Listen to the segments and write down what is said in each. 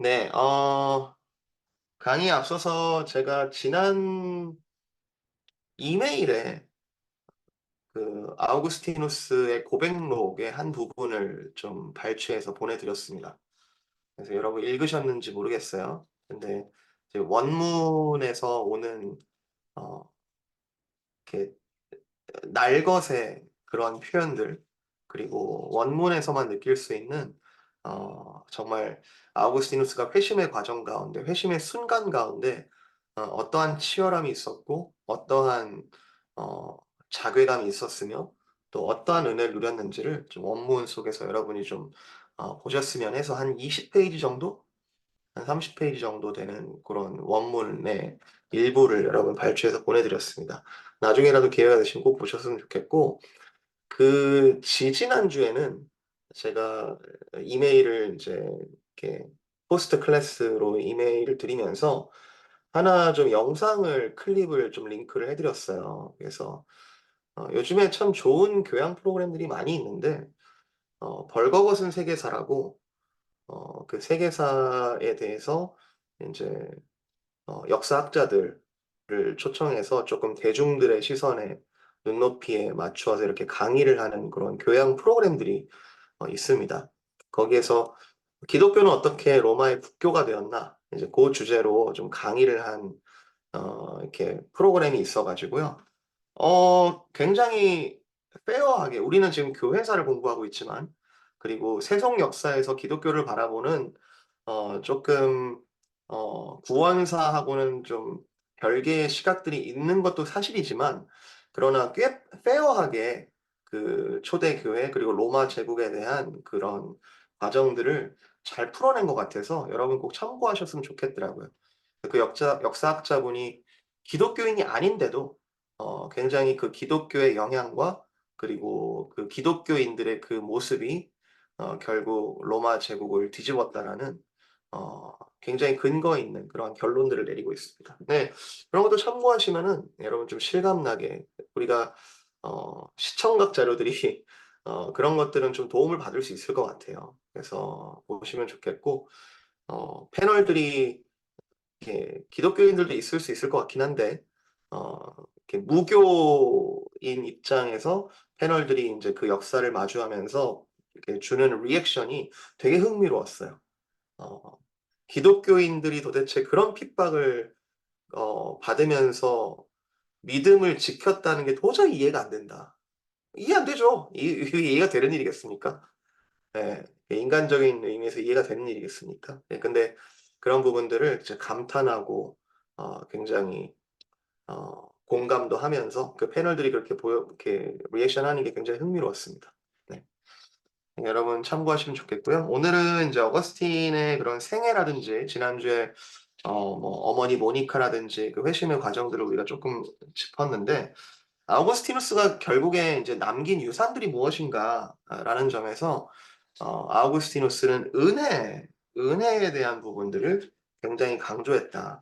네, 강의에 앞서서 제가 지난 이메일에 그 아우구스티누스의 고백록의 한 부분을 좀 발췌해서 보내드렸습니다. 그래서 여러분 읽으셨는지 모르겠어요. 근데 이제 원문에서 오는 어, 이렇게 날것의 그런 표현들, 그리고 원문에서만 느낄 수 있는 정말 아우구스티누스가 회심의 과정 가운데, 회심의 순간 가운데 어떠한 치열함이 있었고, 어떠한 어, 자괴감이 있었으며, 또 어떠한 은혜를 누렸는지를 좀 원문 속에서 여러분이 좀 보셨으면 해서 한 20페이지 정도? 한 30페이지 정도 되는 그런 원문의 일부를 여러분 발췌해서 보내드렸습니다. 나중에라도 기회가 되시면 꼭 보셨으면 좋겠고, 그 지지난주에는 제가 이메일을 이제 이렇게 포스트 클래스로 이메일을 드리면서 하나 좀 영상을 클립을 좀 링크를 해드렸어요. 그래서 요즘에 참 좋은 교양 프로그램들이 많이 있는데 벌거벗은 세계사라고 그 세계사에 대해서 이제 역사학자들을 초청해서 조금 대중들의 시선에 눈높이에 맞추어서 이렇게 강의를 하는 그런 교양 프로그램들이 있습니다. 거기에서 기독교는 어떻게 로마의 국교가 되었나 이제 그 주제로 좀 강의를 한 이렇게 프로그램이 있어가지고요. 굉장히 페어하게 우리는 지금 교회사를 공부하고 있지만 그리고 세속 역사에서 기독교를 바라보는 조금 구원사하고는 좀 별개의 시각들이 있는 것도 사실이지만 그러나 꽤 페어하게 그 초대교회 그리고 로마 제국에 대한 그런 과정들을 잘 풀어낸 것 같아서 여러분 꼭 참고하셨으면 좋겠더라고요. 그 역사학자분이 기독교인이 아닌데도 굉장히 그 기독교의 영향과 그리고 그 기독교인들의 그 모습이 결국 로마 제국을 뒤집었다라는 굉장히 근거 있는 그런 결론들을 내리고 있습니다. 네, 그런 것도 참고하시면은 여러분 좀 실감나게 우리가 시청각 자료들이 그런 것들은 좀 도움을 받을 수 있을 것 같아요. 그래서 보시면 좋겠고 패널들이 이렇게 기독교인들도 있을 수 있을 것 같긴 한데 어, 이렇게 무교인 입장에서 패널들이 이제 그 역사를 마주하면서 이렇게 주는 리액션이 되게 흥미로웠어요. 어, 기독교인들이 도대체 그런 핍박을 받으면서 믿음을 지켰다는 게 도저히 이해가 안 된다. 이해 안 되죠. 이해가 되는 일이겠습니까? 예, 인간적인 의미에서 이해가 되는 일이겠습니까? 예, 근데 그런 부분들을 이제 감탄하고 굉장히 공감도 하면서 그 패널들이 그렇게 이렇게 리액션 하는 게 굉장히 흥미로웠습니다. 네. 여러분 참고하시면 좋겠고요. 오늘은 이제 어거스틴의 그런 생애라든지 지난주에 뭐 어머니 모니카라든지 그 회심의 과정들을 우리가 조금 짚었는데 아우구스티누스가 결국에 이제 남긴 유산들이 무엇인가라는 점에서 아우구스티누스는 은혜에 대한 부분들을 굉장히 강조했다.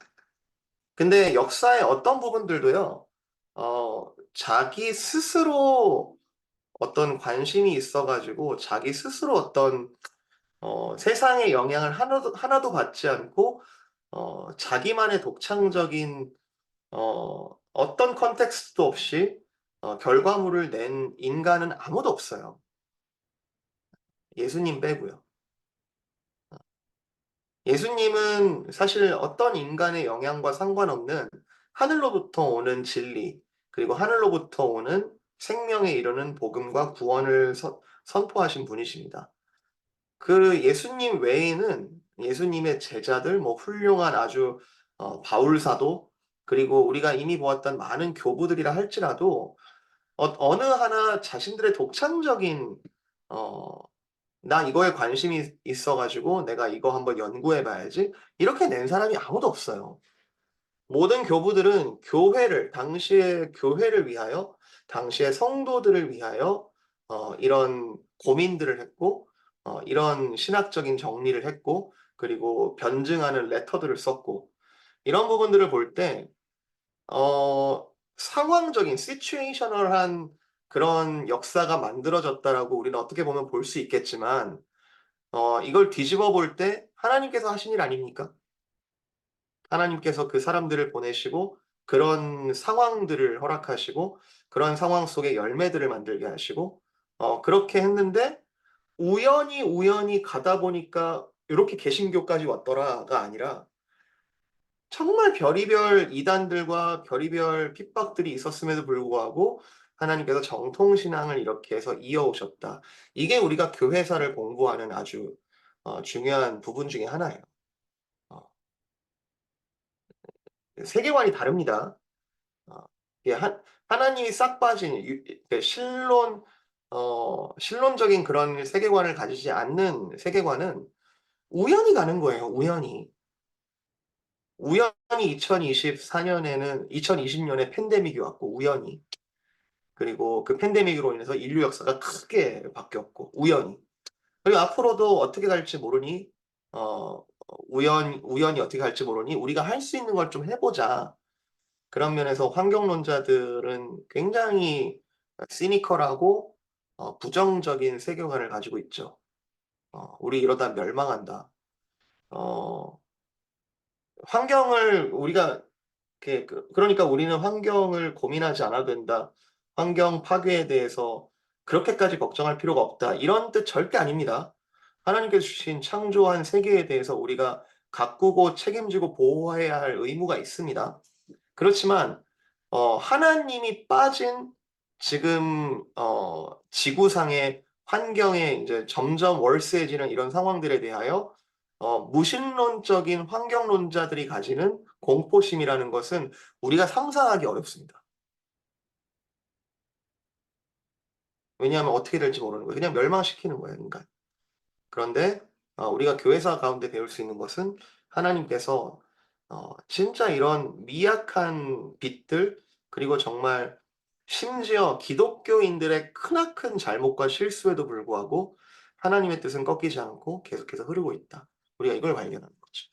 근데 역사의 어떤 부분들도요, 자기 스스로 어떤 관심이 있어가지고 자기 스스로 어떤 세상의 영향을 하나도 받지 않고 자기만의 독창적인 어떤 컨텍스트도 없이 결과물을 낸 인간은 아무도 없어요. 예수님 빼고요. 예수님은 사실 어떤 인간의 영향과 상관없는 하늘로부터 오는 진리, 그리고 하늘로부터 오는 생명에 이르는 복음과 구원을 선포하신 분이십니다. 그 예수님 외에는 예수님의 제자들, 뭐 훌륭한 아주 바울사도, 그리고 우리가 이미 보았던 많은 교부들이라 할지라도 어느 하나 자신들의 독창적인 어, 나 이거에 관심이 있어가지고 내가 이거 한번 연구해 봐야지. 이렇게 낸 사람이 아무도 없어요. 모든 교부들은 당시의 교회를 위하여, 당시의 성도들을 위하여, 이런 고민들을 했고, 이런 신학적인 정리를 했고, 그리고 변증하는 레터들을 썼고, 이런 부분들을 볼 때, 상황적인, 시츄에이셔널한 그런 역사가 만들어졌다라고 우리는 어떻게 보면 볼 수 있겠지만, 이걸 뒤집어 볼 때 하나님께서 하신 일 아닙니까? 하나님께서 그 사람들을 보내시고 그런 상황들을 허락하시고 그런 상황 속에 열매들을 만들게 하시고 그렇게 했는데 우연히 가다 보니까 요렇게 개신교까지 왔더라가 아니라 정말 별의별 이단들과 별의별 핍박들이 있었음에도 불구하고 하나님께서 정통신앙을 이렇게 해서 이어오셨다. 이게 우리가 교회사를 공부하는 아주 중요한 부분 중에 하나예요. 어 세계관이 다릅니다. 어 이게 하나님이 싹 빠진 그 신론적인 그런 세계관을 가지지 않는 세계관은 우연히 가는 거예요, 우연히. 우연히 2020 년에 팬데믹이 왔고 우연히. 그리고 그 팬데믹으로 인해서 인류 역사가 크게 바뀌었고 우연히. 그리고 앞으로도 어떻게 갈지 모르니 우연히 어떻게 갈지 모르니 우리가 할 수 있는 걸 좀 해 보자. 그런 면에서 환경론자들은 굉장히 시니컬하고 부정적인 세계관을 가지고 있죠. '우리 이러다 멸망한다.' 어 환경을 우리가 그러니까 '우리는 환경을 고민하지 않아도 된다. 환경 파괴에 대해서 그렇게까지 걱정할 필요가 없다.' 이런 뜻 절대 아닙니다. 하나님께서 주신 창조한 세계에 대해서 우리가 가꾸고 책임지고 보호해야 할 의무가 있습니다. 그렇지만 하나님이 빠진 지금 지구상의 환경에 인제 점점 월세해지는 이런 상황들에 대하여 무신론적인 환경론자들이 가지는 공포심이라는 것은 우리가 상상하기 어렵습니다. 왜냐하면 어떻게 될지 모르는 거예요. 그냥 멸망시키는 거예요, 인간. 그런데 우리가 교회사 가운데 배울 수 있는 것은 하나님께서 진짜 이런 미약한 빛들 그리고 정말 심지어 기독교인들의 크나큰 잘못과 실수에도 불구하고 하나님의 뜻은 꺾이지 않고 계속해서 흐르고 있다. 우리가 이걸 발견하는 거죠.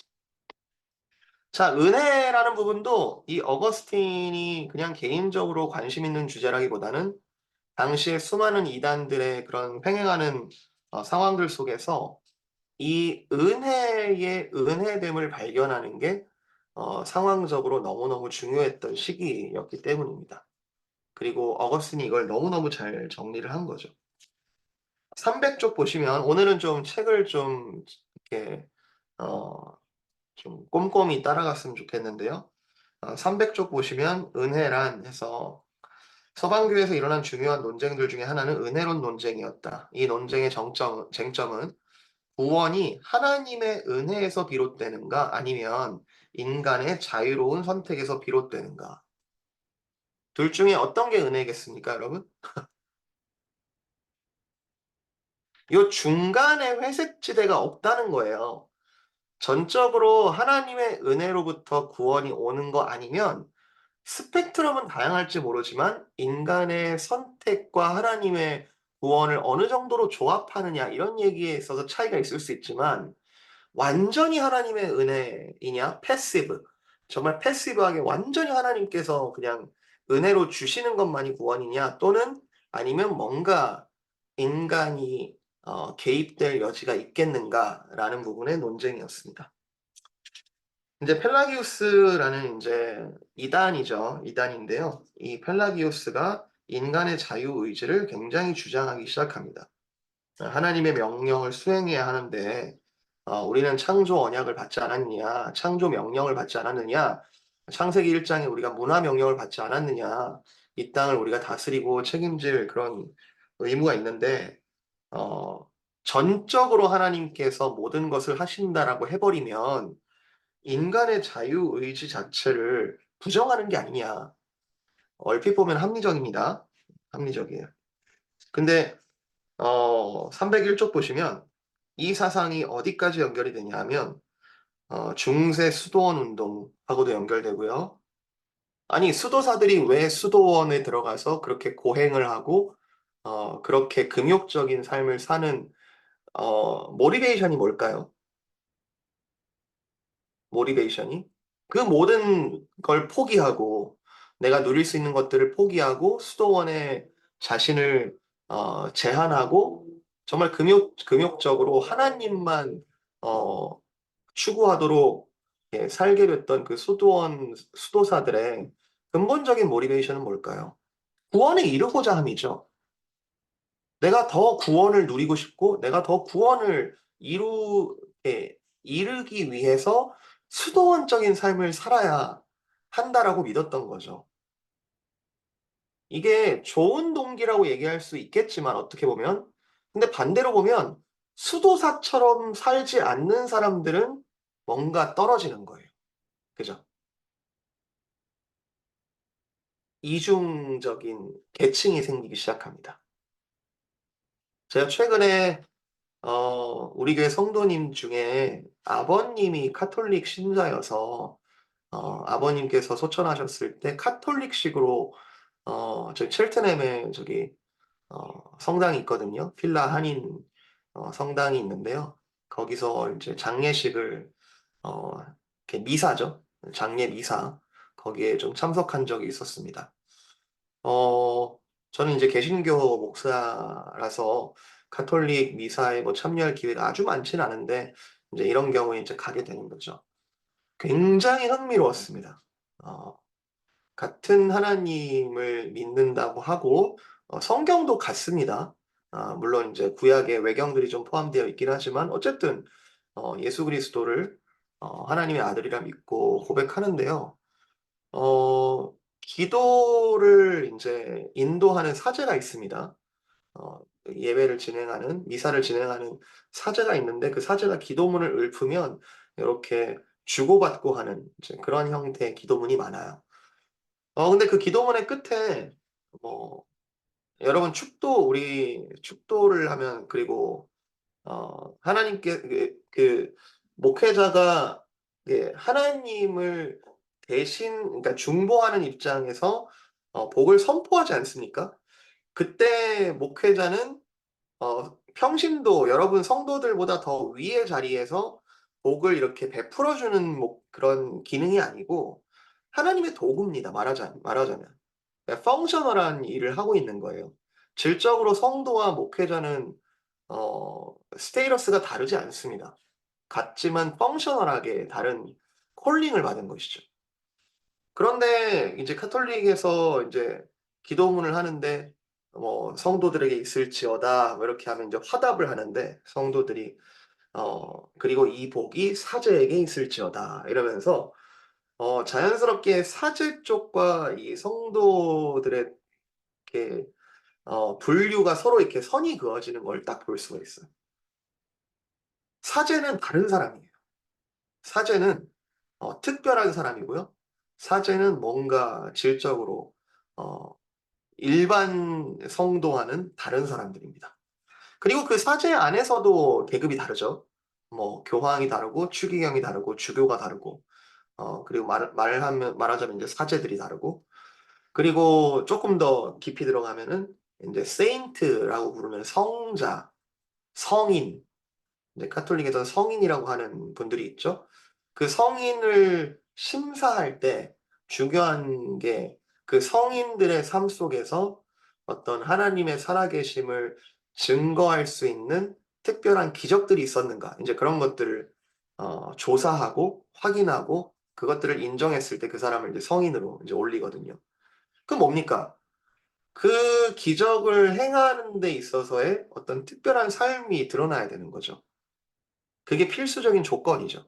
자, 은혜라는 부분도 이 어거스틴이 그냥 개인적으로 관심 있는 주제라기보다는 당시에 수많은 이단들의 그런 횡행하는 상황들 속에서 이 은혜의 은혜됨을 발견하는 게 상황적으로 너무너무 중요했던 시기였기 때문입니다. 그리고 어거스틴이 이걸 너무너무 잘 정리를 한 거죠. 300쪽 보시면 오늘은 좀 책을 좀 이렇게 어 좀 꼼꼼히 따라갔으면 좋겠는데요. 300쪽 보시면 은혜란 해서 서방교에서 일어난 중요한 논쟁들 중에 하나는 은혜론 논쟁이었다. 이 논쟁의 쟁점은 구원이 하나님의 은혜에서 비롯되는가 아니면 인간의 자유로운 선택에서 비롯되는가. 둘 중에 어떤 게 은혜겠습니까, 여러분? 요 중간에 회색 지대가 없다는 거예요. 전적으로 하나님의 은혜로부터 구원이 오는 거 아니면 스펙트럼은 다양할지 모르지만 인간의 선택과 하나님의 구원을 어느 정도로 조합하느냐 이런 얘기에 있어서 차이가 있을 수 있지만 완전히 하나님의 은혜이냐 패시브 정말 패시브하게 완전히 하나님께서 그냥 은혜로 주시는 것만이 구원이냐 또는 아니면 뭔가 인간이 개입될 여지가 있겠는가라는 부분의 논쟁이었습니다. 인제 펠라기우스라는 인제 이단이죠. 이단인데요. 이 펠라기우스가 인간의 자유의지를 굉장히 주장하기 시작합니다. 하나님의 명령을 수행해야 하는데 우리는 창조 언약을 받지 않았느냐, 창조 명령을 받지 않았느냐, 창세기 1 장에 우리가 문화 명령을 받지 않았느냐, 이 땅을 우리가 다스리고 책임질 그런 의무가 있는데 어 전적으로 하나님께서 모든 것을 하신다라고 해 버리면 인간의 자유의지 자체를 부정하는 게 아니냐. 얼핏 보면 합리적입니다. 합리적이에요. 근데 301쪽 보시면 이 사상이 어디까지 연결이 되냐 하면 중세 수도원 운동하고도 연결되고요. 아니 수도사들이 왜 수도원에 들어가서 그렇게 고행을 하고 그렇게 금욕적인 삶을 사는 모티베이션이 뭘까요? 모티베이션이 그 모든 걸 포기하고 내가 누릴 수 있는 것들을 포기하고 수도원에 자신을 제한하고 정말 금욕적으로 하나님만 추구하도록 살게 됐던 그 수도사들의 근본적인 모티베이션은 뭘까요? 구원에 이르고자 함이죠. 내가 더 구원을 누리고 싶고 내가 더 구원을 이루기 위해서 수도원적인 삶을 살아야 한다라고 믿었던 거죠. 이게 좋은 동기라고 얘기할 수 있겠지만 어떻게 보면 근데 반대로 보면 수도사처럼 살지 않는 사람들은 뭔가 떨어지는 거예요. 그죠? 이중적인 계층이 생기기 시작합니다. 제가 최근에 우리 교회 성도님 중에 아버님이 카톨릭 신자여서 아버님께서 소천하셨을 때 카톨릭식으로 저기 첼트넘에 저기 성당이 있거든요. 필라 한인 성당이 있는데요. 거기서 이제 장례식을 어 이렇게 미사죠. 장례 미사 거기에 좀 참석한 적이 있었습니다. 어 저는 이제 개신교 목사라서 가톨릭 미사에 뭐 참여할 기회가 아주 많지는 않은데 이제 이런 경우에 이제 가게 되는 거죠. 굉장히 흥미로웠습니다. 어 같은 하나님을 믿는다고 하고 성경도 같습니다. 물론 이제 구약의 외경들이 좀 포함되어 있긴 하지만 어쨌든 예수 그리스도를 하나님의 아들이라 믿고 고백하는데요. 기도를 인제 인도하는 사제가 있습니다. 어 예배를 진행하는 미사를 진행하는 사제가 있는데 그 사제가 기도문을 읊으면 요렇게 주고받고 하는 이제 그런 형태의 기도문이 많아요. 근데 그 기도문의 끝에 뭐 여러분 우리 축도를 하면 그리고 하나님께 목회자가 하나님을 대신 그러니까 중보하는 입장에서 복을 선포하지 않습니까? 그때 목회자는 평신도 여러분 성도들보다 더 위의 자리에서 복을 이렇게 베풀어 주는 그런 기능이 아니고 하나님의 도구입니다, 말하자면. 펑셔널한 일을 하고 있는 거예요. 질적으로 성도와 목회자는 스테이러스가 다르지 않습니다. 같지만 펑셔널하게 다른 콜링을 받은 것이죠. 그런데 이제 카톨릭에서 이제 기도문을 하는데 뭐 "성도들에게 있을지어다." 뭐 이렇게 하면 이제 화답을 하는데 성도들이 "그리고 이 복이 사제에게 있을지어다." 이러면서 자연스럽게 사제 쪽과 이 성도들의 이렇게 분류가 서로 이렇게 선이 그어지는 걸 딱 볼 수가 있어요. 사제는 다른 사람이에요. 사제는 특별한 사람이고요. 사제는 뭔가 질적으로 어 일반 성도와는 다른 사람들입니다. 그리고 그 사제 안에서도 계급이 다르죠. 뭐 교황이 다르고 추기경이 다르고 주교가 다르고 그리고 말하자면 이제 사제들이 다르고 그리고 쪼끔 더 깊이 들어가면은 인제 세인트라고 부르는 성자, 성인 이제 카톨릭에서는 성인이라고 하는 분들이 있죠. 그 성인을 심사할 때 중요한 게 그 성인들의 삶 속에서 어떤 하나님의 살아계심을 증거할 수 있는 특별한 기적들이 있었는가 인제 그런 것들을 조사하고 확인하고 그것들을 인정했을 때 그 사람을 이제 성인으로 이제 올리거든요. 그럼 뭡니까? 그 기적을 행하는 데 있어서의 어떤 특별한 삶이 드러나야 되는 거죠. 그게 필수적인 조건이죠.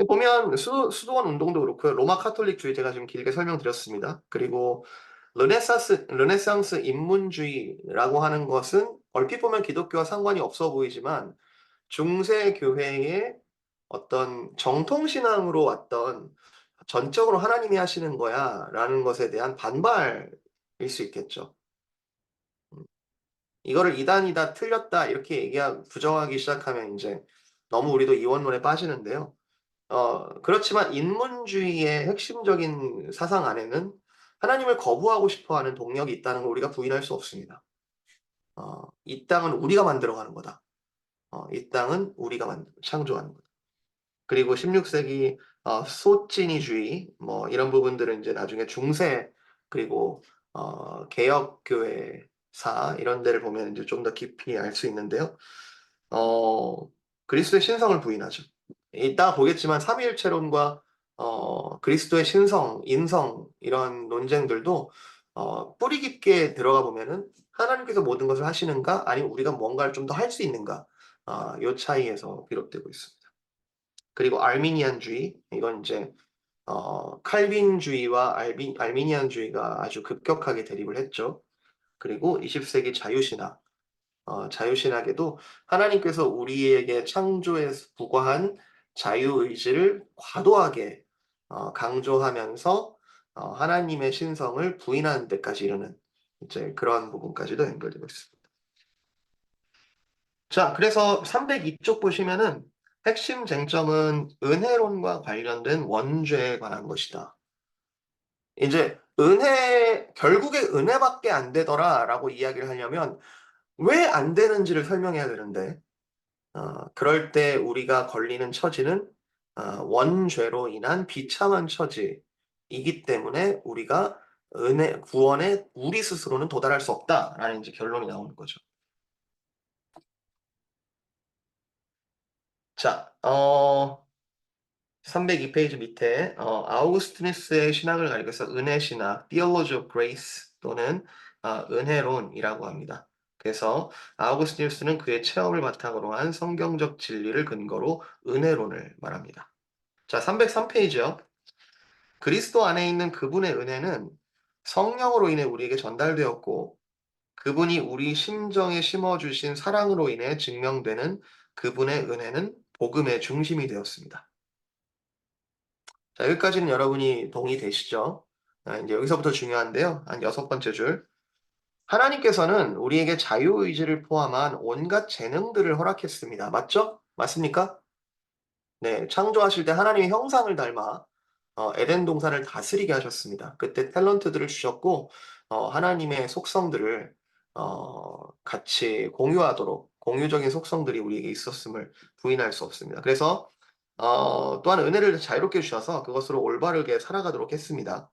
보면 수도원 운동도 그렇고요. 로마 카톨릭주의 제가 지금 길게 설명드렸습니다. 그리고 르네상스 인문주의라고 하는 것은 얼핏 보면 기독교와 상관이 없어 보이지만 중세 교회의 어떤 정통 신앙으로 왔던 '전적으로 하나님이 하시는 거야.'라는 것에 대한 반발일 수 있겠죠. 이거를 "이단이다. 틀렸다." 이렇게 부정하기 시작하면 인제 너무 우리도 이원론에 빠지는데요. 그렇지만 인문주의의 핵심적인 사상 안에는 하나님을 거부하고 싶어 하는 동력이 있다는 걸 우리가 부인할 수 없습니다. '이 땅은 우리가 만들어 가는 거다. 이 땅은 우리가 창조하는 거다.' 그리고 16 세기 소찌니주의 뭐 이런 부분들은 인제 나중에 중세 그리고 개혁 교회 4 이런 데를 보면 이제 좀 더 깊이 알 수 있는데요. 어 그리스도의 신성을 부인하죠. 이따가 보겠지만 삼위일체론과 그리스도의 신성, 인성 이런 논쟁들도 뿌리 깊게 들어가 보면은 '하나님께서 모든 것을 하시는가? 아니면 우리가 뭔가를 좀 더 할 수 있는가?' 요 차이에서 비롯되고 있습니다. 그리고 알미니안주의 이건 인제 칼빈주의와 알미니안주의가 아주 급격하게 대립을 했죠. 그리고 20 세기 자유신학. 자유신학에도 하나님께서 우리에게 창조에서 부과한 자유의지를 과도하게 강조하면서 하나님의 신성을 부인하는 데까지 이르는 이제 그런 부분까지도 연결되고 있습니다. 자, 그래서 302쪽 보시면은 핵심 쟁점은 은혜론과 관련된 원죄에 관한 것이다. 인제 결국에 "은혜밖에 안 되더라."라고 이야기를 하려면 왜 안 되는지를 설명해야 되는데 그럴 때 우리가 걸리는 처지는 원죄로 인한 비참한 처지이기 때문에 우리가 은혜 구원에 우리 스스로는 도달할 수 없다라는 이제 결론이 나오는 거죠. 자 302 페이지 밑에 아우구스티누스의 신학을 가리켜서 은혜 신학 (Theology of Grace) 또는 은혜론이라고 합니다. 그래서 아우구스티누스는 그의 체험을 바탕으로 한 성경적 진리를 근거로 은혜론을 말합니다. 자 303 페이지요. 그리스도 안에 있는 그분의 은혜는 성령으로 인해 우리에게 전달되었고 그분이 우리 심정에 심어 주신 사랑으로 인해 증명되는 그분의 은혜는 복음의 중심이 되었습니다. 자 여기까지는 여러분이 동의되시죠? 인제 여기서부터 중요한데요. 한 6번째 줄. 하나님께서는 우리에게 자유의지를 포함한 온갖 재능들을 허락했습니다. 맞죠? 맞습니까? 네. 창조하실 때 하나님의 형상을 닮아 에덴 동산을 다스리게 하셨습니다. 그때 탤런트들을 주셨고 하나님의 속성들을 같이 공유하도록 공유적인 속성들이 우리에게 있었음을 부인할 수 없습니다. 그래서 또한 은혜를 자유롭게 주셔서 그것으로 올바르게 살아가도록 했습니다.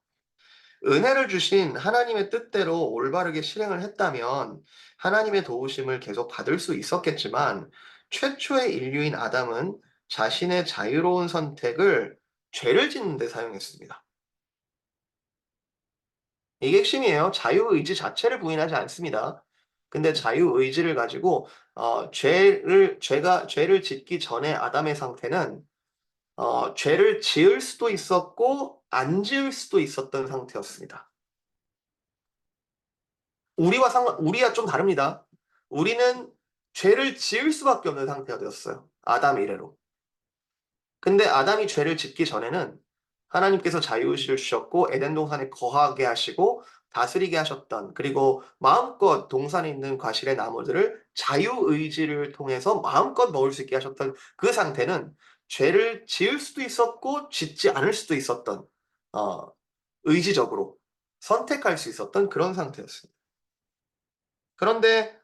은혜를 주신 하나님의 뜻대로 올바르게 실행을 했다면 하나님의 도우심을 계속 받을 수 있었겠지만 최초의 인류인 아담은 자신의 자유로운 선택을 죄를 짓는 데 사용했습니다. 이게 핵심이에요. 자유의지 자체를 부인하지 않습니다. 근데 자유의지를 가지고 죄를 짓기 전에 아담의 상태는 죄를 지을 수도 있었고 안 지을 수도 있었던 상태였습니다. 우리와 좀 다릅니다. 우리는 죄를 지을 수밖에 없는 상태가 되었어요. 아담 이래로. 근데 아담이 죄를 짓기 전에는 하나님께서 자유의지를 주셨고 에덴 동산에 거하게 하시고 다스리게 하셨던 그리고 마음껏 동산에 있는 과실의 나무들을 자유의지를 통해서 마음껏 먹을 수 있게 하셨던 그 상태는 죄를 지을 수도 있었고 짓지 않을 수도 있었던 어 의지적으로 선택할 수 있었던 그런 상태였습니다. 그런데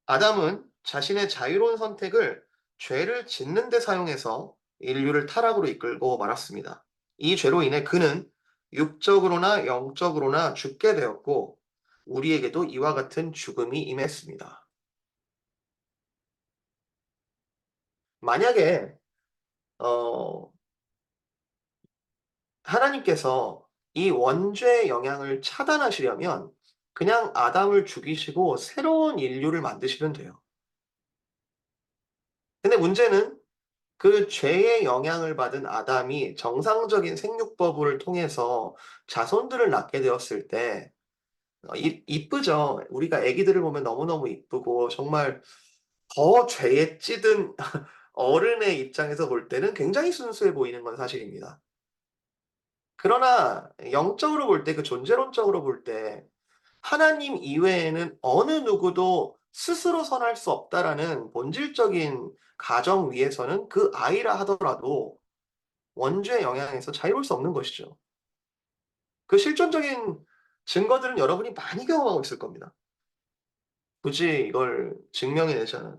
아담은 자신의 자유로운 선택을 죄를 짓는 데 사용해서 인류를 타락으로 이끌고 말았습니다. 이 죄로 인해 그는 육적으로나 영적으로나 죽게 되었고 우리에게도 이와 같은 죽음이 임했습니다. 만약에 어 하나님께서 이 원죄의 영향을 차단하시려면 그냥 아담을 죽이시고 새로운 인류를 만드시면 돼요. 근데 문제는 그 죄의 영향을 받은 아담이 정상적인 생육법을 통해서 자손들을 낳게 되었을 때 이쁘죠. 우리가 아기들을 보면 너무너무 이쁘고 정말 더 죄에 찌든 어른의 입장에서 볼 때는 굉장히 순수해 보이는 건 사실입니다. 그러나 영적으로 볼 때 그 존재론적으로 볼 때 하나님 이외에는 어느 누구도 스스로 선할 수 없다라는 본질적인 가정 위에서는 그 아이라 하더라도 원죄의 영향에서 자유로울 수 없는 것이죠. 그 실존적인 증거들은 여러분이 많이 경험하고 있을 겁니다. 굳이 이걸 증명해 내지 않아도.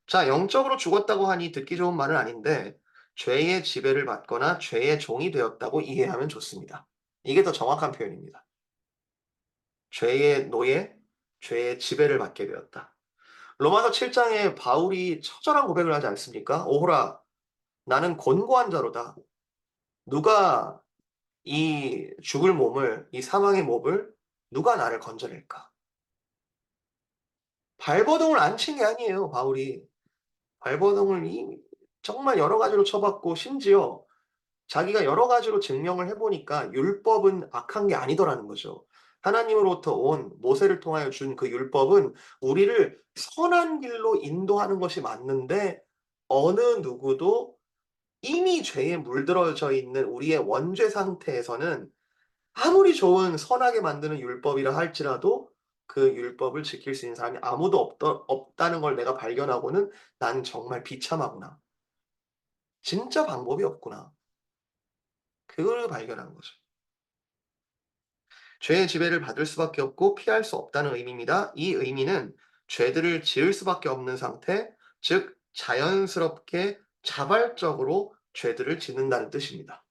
자, 영적으로 죽었다고 하니 듣기 좋은 말은 아닌데 죄의 지배를 받거나 죄의 종이 되었다고 이해하면 좋습니다. 이게 더 정확한 표현입니다. 죄의 노예, 죄의 지배를 받게 되었다. 로마서 7장에 바울이 처절한 고백을 하지 않습니까? 오호라, 나는 곤고한 자로다. 누가 이 죽을 몸을, 이 사망의 몸을 누가 나를 건져낼까? 발버둥을 안 친 게 아니에요, 바울이. 발버둥을 정말 여러 가지로 쳐봤고, 심지어 자기가 여러 가지로 증명을 해보니까 율법은 악한 게 아니더라는 거죠. 하나님으로부터 온 모세를 통하여 준 그 율법은 우리를 선한 길로 인도하는 것이 맞는데, 어느 누구도 이미 죄에 물들어져 있는 우리의 원죄 상태에서는 아무리 좋은 선하게 만드는 율법이라 할지라도 그 율법을 지킬 수 있는 사람이 아무도 없다는 걸 내가 발견하고는 '난 정말 비참하구나. 진짜 방법이 없구나.' 그걸 발견한 거죠. 죄의 지배를 받을 수밖에 없고 피할 수 없다는 의미입니다. 이 의미는 죄들을 지을 수밖에 없는 상태, 즉 자연스럽게 자발적으로 죄들을 짓는다는 뜻입니다.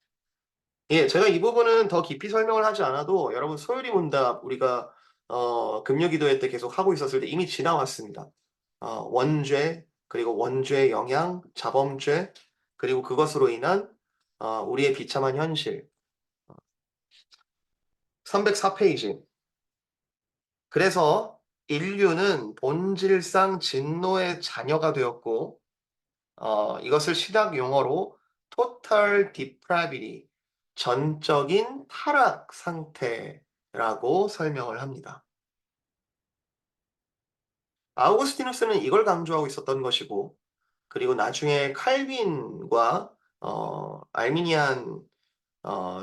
예, 제가 이 부분은 더 깊이 설명을 하지 않아도 여러분 소요리 문답 우리가 금요 기도회 때 계속 하고 있었을 때 이미 지나왔습니다. 원죄, 그리고 원죄의 영향, 자범죄, 그리고 그것으로 인한 우리의 비참한 현실. 304 페이지. 그래서 인류는 본질상 진노의 자녀가 되었고 이것을 신학 용어로 total depravity, 전적인 타락 상태라고 설명을 합니다. 아우구스티누스는 이걸 강조하고 있었던 것이고, 그리고 나중에 칼빈과 알미니안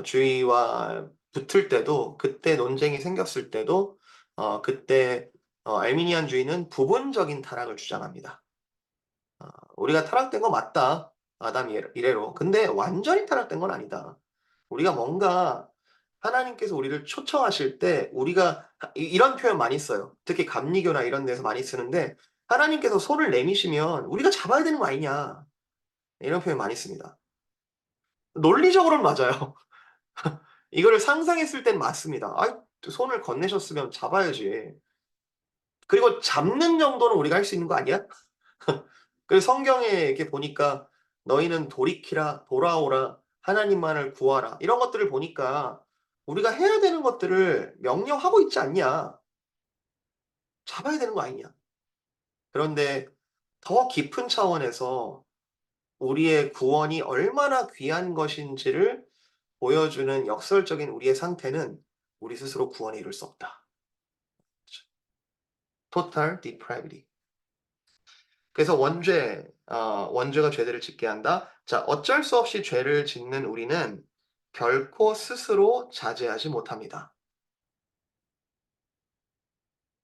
주의와 붙을 때도, 그때 논쟁이 생겼을 때도 그때 알미니안주의는 부분적인 타락을 주장합니다. 우리가 타락된 거 맞다. 아담 이래로. 근데 완전히 타락된 건 아니다. 우리가 뭔가 하나님께서 우리를 초청하실 때 우리가 이런 표현 많이 써요. 특히 감리교나 이런 데서 많이 쓰는데 하나님께서 손을 내미시면 우리가 잡아야 되는 거 아니냐. 이런 표현 많이 씁니다. 논리적으로는 맞아요. 이거를 상상했을 땐 맞습니다. 아이, 손을 건네셨으면 잡아야지. 그리고 잡는 정도는 우리가 할 수 있는 거 아니야? 그래서 성경에 이렇게 보니까 너희는 돌이키라, 돌아오라, 하나님만을 구하라. 이런 것들을 보니까 우리가 해야 되는 것들을 명령하고 있지 않냐. 잡아야 되는 거 아니냐. 그런데 더 깊은 차원에서 우리의 구원이 얼마나 귀한 것인지를 보여주는 역설적인 우리의 상태는 우리 스스로 구원에 이룰 수 없다. Total depravity. 그래서 원죄가 죄들을 짓게 한다. 자, 어쩔 수 없이 죄를 짓는 우리는 결코 스스로 자제하지 못합니다.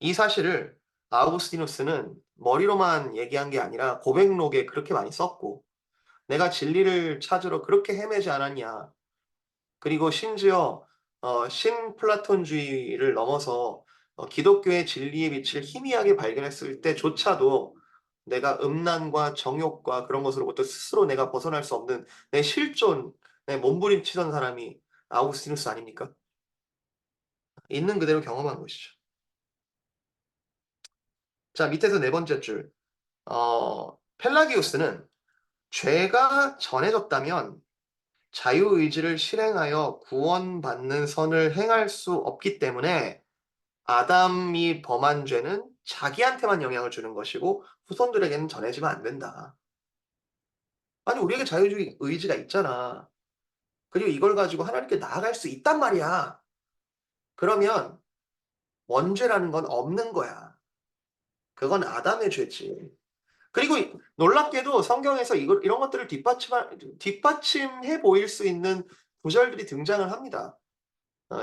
이 사실을 아우구스티누스는 머리로만 얘기한 게 아니라 고백록에 그렇게 많이 썼고, 내가 진리를 찾으러 그렇게 헤매지 않았냐. 그리고 심지어 신플라톤주의를 넘어서 기독교의 진리의 빛을 희미하게 발견했을 때조차도 내가 음란과 정욕과 그런 것으로부터 스스로 내가 벗어날 수 없는 내 실존, 내 몸부림치던 사람이 아우구스티누스 아닙니까? 있는 그대로 경험한 것이죠. 자, 밑에서 네 번째 줄. 펠라기우스는 죄가 전해졌다면 자유의지를 실행하여 구원받는 선을 행할 수 없기 때문에 아담이 범한 죄는 자기한테만 영향을 주는 것이고 후손들에게는 전해지면 안 된다. 아니, 우리에게 자유주의 의지가 있잖아. 그리고 이걸 가지고 하나님께 나아갈 수 있단 말이야. 그러면 원죄라는 건 없는 거야. 그건 아담의 죄지. 그리고 놀랍게도 성경에서 이런 것들을 뒷받침해 보일 수 있는 구절들이 등장을 합니다.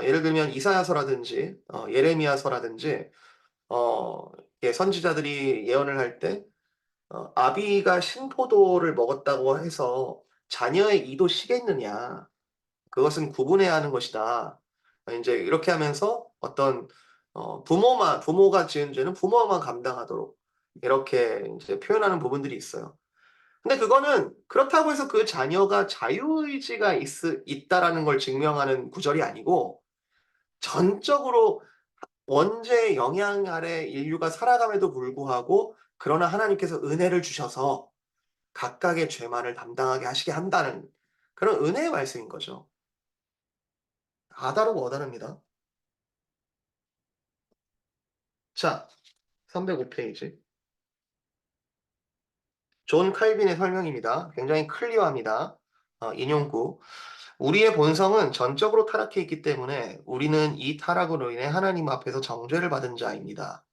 예를 들면 이사야서라든지 예레미야서라든지 선지자들이 예언을 할 때 아비가 신포도를 먹었다고 해서 자녀의 이도 시겠느냐. 그것은 구분해야 하는 것이다. 이제 이렇게 하면서 어떤 부모가 지은 죄는 부모만 감당하도록 이렇게 이제 표현하는 부분들이 있어요. 근데 그거는 그렇다고 해서 그 자녀가 자유의지가 있다라는 걸 증명하는 구절이 아니고 전적으로 원죄의 영향 아래 인류가 살아감에도 불구하고 그러나 하나님께서 은혜를 주셔서 각각의 죄만을 담당하게 하시게 한다는 그런 은혜의 말씀인 거죠. 아다르고 어다릅니다. 자, 305 페이지. 존 칼빈의 설명입니다. 굉장히 클리어합니다. 인용구. 우리의 본성은 전적으로 타락해 있기 때문에 우리는 이 타락으로 인해 하나님 앞에서 정죄를 받은 자입니다.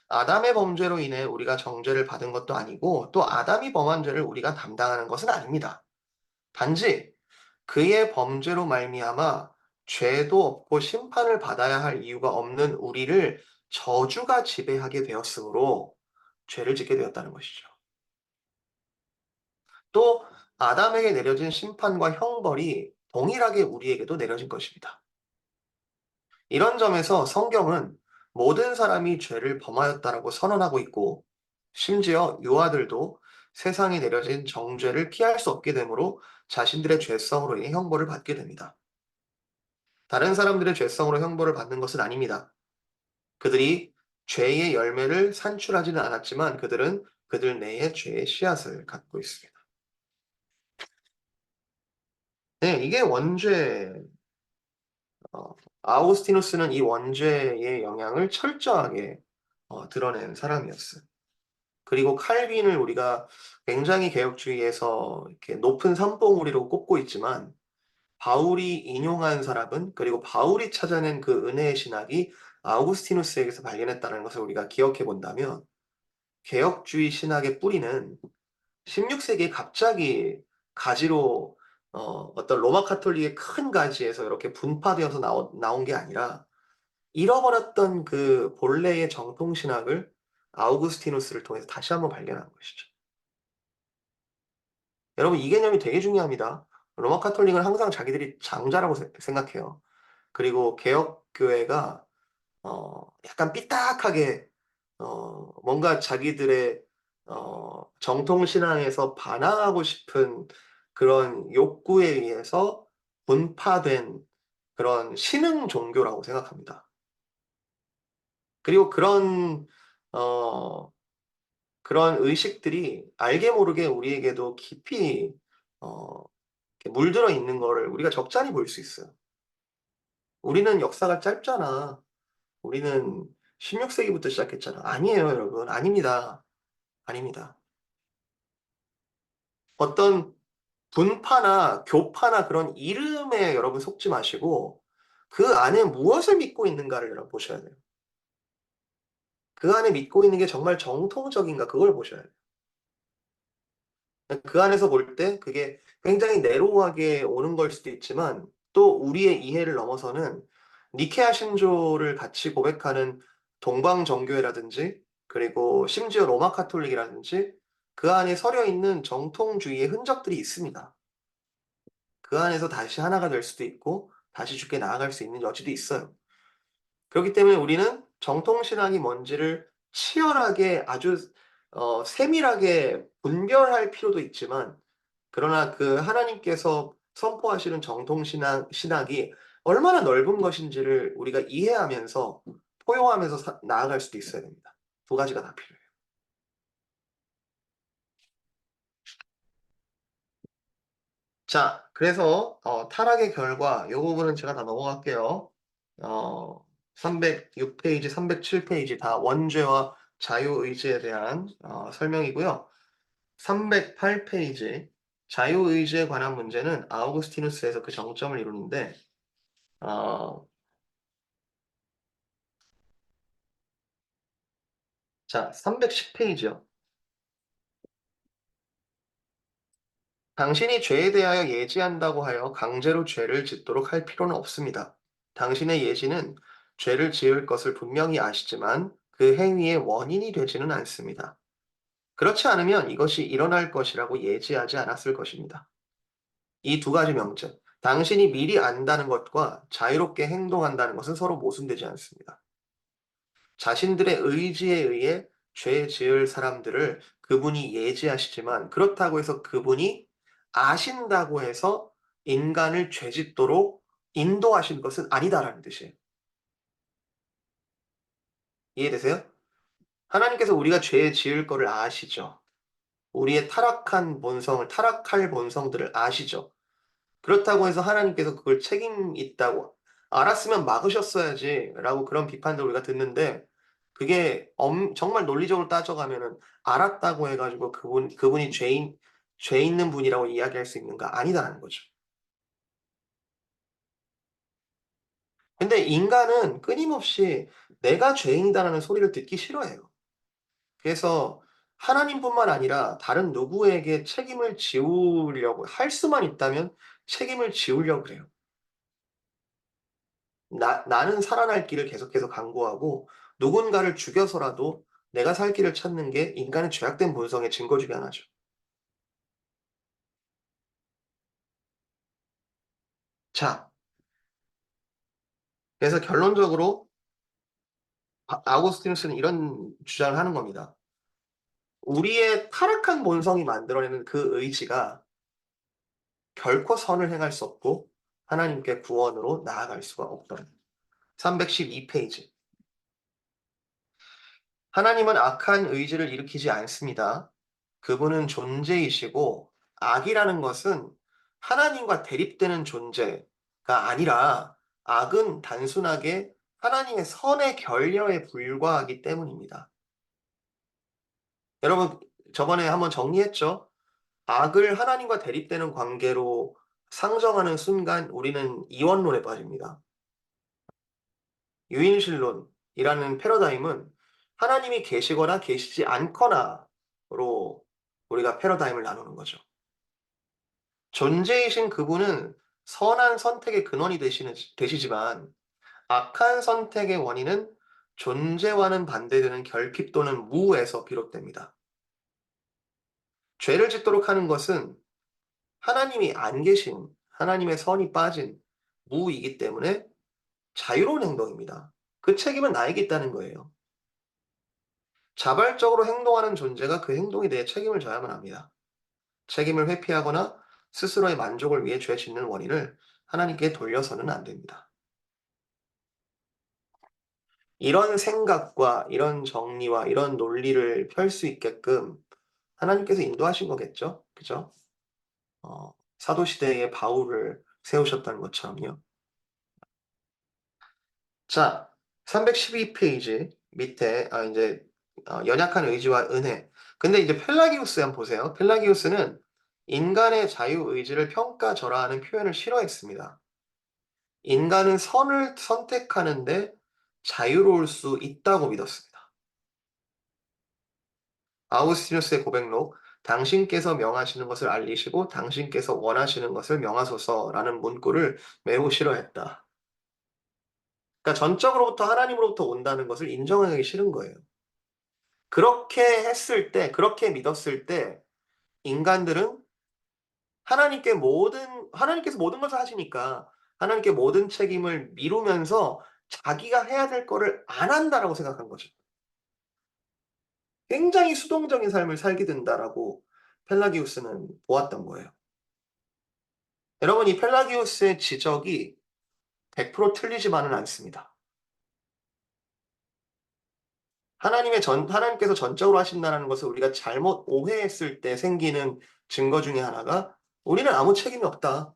아담의 범죄로 인해 우리가 정죄를 받은 것도 아니고 또 아담이 범한 죄를 우리가 담당하는 것은 아닙니다. 단지 그의 범죄로 말미암아 죄도 없고 심판을 받아야 할 이유가 없는 우리를 저주가 지배하게 되었으므로 죄를 짓게 되었다는 것이죠. 또 아담에게 내려진 심판과 형벌이 동일하게 우리에게도 내려진 것입니다. 이런 점에서 성경은 모든 사람이 죄를 범하였다라고 선언하고 있고, 심지어 유아들도 세상에 내려진 정죄를 피할 수 없게 되므로 자신들의 죄성으로 인해 형벌을 받게 됩니다. 다른 사람들의 죄성으로 형벌을 받는 것은 아닙니다. 그들이 죄의 열매를 산출하지는 않았지만 그들은 그들 내에 죄의 씨앗을 갖고 있습니다. 네, 이게 원죄, 어, 아우구스티누스는 이 원죄의 영향을 철저하게 드러낸 사람이었어요. 그리고 칼빈을 우리가 굉장히 개혁주의에서 이렇게 높은 산봉우리로 꼽고 있지만 바울이 인용한 사람은 그리고 바울이 찾아낸 그 은혜의 신학이 아우구스티누스에게서 발견했다는 것을 우리가 기억해 본다면 개혁주의 신학의 뿌리는 16세기에 갑자기 가지로 어떤 로마 카톨릭의 큰 가지에서 이렇게 분파되어서 나온 게 아니라 잃어버렸던 그 본래의 정통 신학을 아우구스티누스를 통해서 다시 한번 발견한 것이죠. 여러분 이 개념이 되게 중요합니다. 로마 카톨릭은 항상 자기들이 장자라고 생각해요. 그리고 개혁교회가 약간 삐딱하게 뭔가 자기들의 정통 신앙에서 반항하고 싶은 그런 욕구에 의해서 분파된 그런 신흥 종교라고 생각합니다. 그리고 어 그런 의식들이 알게 모르게 우리에게도 깊이 어 이렇게 물들어 있는 거를 우리가 적잖이 볼 수 있어요. '우리는 역사가 짧잖아. 우리는 16 세기부터 시작했잖아.' 아니에요 여러분. 아닙니다. 아닙니다. 어떤 분파나 교파나 그런 이름에 여러분 속지 마시고 그 안에 무엇을 믿고 있는가를 여러분 보셔야 돼요. 그 안에 믿고 있는 게 정말 정통적인가 그걸 보셔야 돼요. 그 안에서 볼 때 그게 굉장히 내로우하게 오는 걸 수도 있지만 또 우리의 이해를 넘어서는 니케아 신조를 같이 고백하는 동방 정교회라든지 그리고 심지어 로마 카톨릭이라든지 그 안에 서려 있는 정통주의의 흔적들이 있습니다. 그 안에서 다시 하나가 될 수도 있고 다시 주께 나아갈 수 있는 여지도 있어요. 그렇기 때문에 우리는 정통 신앙이 뭔지를 치열하게 아주 세밀하게 분별할 필요도 있지만 그러나 그 하나님께서 선포하시는 정통 신학이 얼마나 넓은 것인지를 우리가 이해하면서 포용하면서 나아갈 수도 있어야 됩니다. 두 가지가 다 필요해요. 자, 그래서 타락의 결과 요 부분은 제가 다 넘어갈게요. 어 306 페이지, 307 페이지 다 원죄와 자유의지에 대한 설명이고요. 308 페이지 자유의지에 관한 문제는 아우구스티누스에서 그 정점을 이루는데 어 자 310 페이지요. 당신이 죄에 대하여 예지한다고 하여 강제로 죄를 짓도록 할 필요는 없습니다. 당신의 예지는 죄를 지을 것을 분명히 아시지만 그 행위의 원인이 되지는 않습니다. 그렇지 않으면 이것이 일어날 것이라고 예지하지 않았을 것입니다. 이 두 가지 명제, 당신이 미리 안다는 것과 자유롭게 행동한다는 것은 서로 모순되지 않습니다. 자신들의 의지에 의해 죄 지을 사람들을 그분이 예지하시지만 그렇다고 해서 그분이 아신다고 해서 인간을 죄 짓도록 인도하신 것은 아니다라는 뜻이에요. 이해되세요? 하나님께서 우리가 죄 지을 거를 아시죠. 우리의 타락할 본성들을 아시죠. 그렇다고 해서 하나님께서 그걸 책임 있다고 "알았으면 막으셨어야지."라고 그런 비판도 우리가 듣는데, 그게 정말 논리적으로 따져가면은 알았다고 해 가지고 그분이 죄 있는 분이라고 이야기할 수 있는가? 아니다라는 거죠. 근데 인간은 끊임없이 "내가 죄인이다."라는 소리를 듣기 싫어해요. 그래서 하나님뿐만 아니라 다른 누구에게 책임을 지우려고 할 수만 있다면 책임을 지우려고 그래요. 나는 살아날 길을 계속해서 강구하고 누군가를 죽여서라도 내가 살 길을 찾는 게 인간의 죄악된 본성의 증거 중에 하나죠. 자, 그래서 결론적으로 아우구스티누스는 이런 주장을 하는 겁니다. 우리의 타락한 본성이 만들어내는 그 의지가 결코 선을 행할 수 없고 하나님께 구원으로 나아갈 수가 없다. 312 페이지. 하나님은 악한 의지를 일으키지 않습니다. 그분은 존재이시고, 악이라는 것은 하나님과 대립되는 존재가 아니라 악은 단순하게 하나님의 선의 결려에 불과하기 때문입니다. 여러분, 저번에 한번 정리했죠? 악을 하나님과 대립되는 관계로 상정하는 순간 우리는 이원론에 빠집니다. 유인실론이라는 패러다임은 하나님이 계시거나 계시지 않거나로 우리가 패러다임을 나누는 거죠. 존재이신 그분은 선한 선택의 근원이 되시지만 악한 선택의 원인은 존재와는 반대되는 결핍 또는 무에서 비롯됩니다. 죄를 짓도록 하는 것은 하나님이 안 계신, 하나님의 선이 빠진 무이기 때문에 자유로운 행동입니다. 그 책임은 나에게 있다는 거예요. 자발적으로 행동하는 존재가 그 행동에 대해 책임을 져야만 합니다. 책임을 회피하거나 스스로의 만족을 위해 죄 짓는 원인을 하나님께 돌려서는 안 됩니다. 이런 생각과 이런 정리와 이런 논리를 펼 수 있게끔 하나님께서 인도하신 거겠죠? 그죠? 사도 시대에 바울을 세우셨다는 것처럼요. 자, 312 페이지 밑에 인제 연약한 의지와 은혜. 근데 이제 펠라기우스 한번 보세요. 펠라기우스는 인간의 자유 의지를 평가절하하는 표현을 싫어했습니다. 인간은 선을 선택하는데 자유로울 수 있다고 믿었습니다. 아우구스티누스의 고백록, "당신께서 명하시는 것을 알리시고 당신께서 원하시는 것을 명하소서."라는 문구를 매우 싫어했다. 그러니까 전적으로부터 하나님으로부터 온다는 것을 인정하기 싫은 거예요. 그렇게 믿었을 때 인간들은 하나님께서 모든 것을 하시니까 하나님께 모든 책임을 미루면서 자기가 해야 될 거를 안 한다라고 생각한 거죠. 굉장히 수동적인 삶을 살게 된다라고 펠라기우스는 보았던 거예요. 여러분, 이 펠라기우스의 지적이 100% 틀리지만은 않습니다. 하나님께서 전적으로 하신다는 것을 우리가 잘못 오해했을 때 생기는 증거 중에 하나가 "우리는 아무 책임이 없다.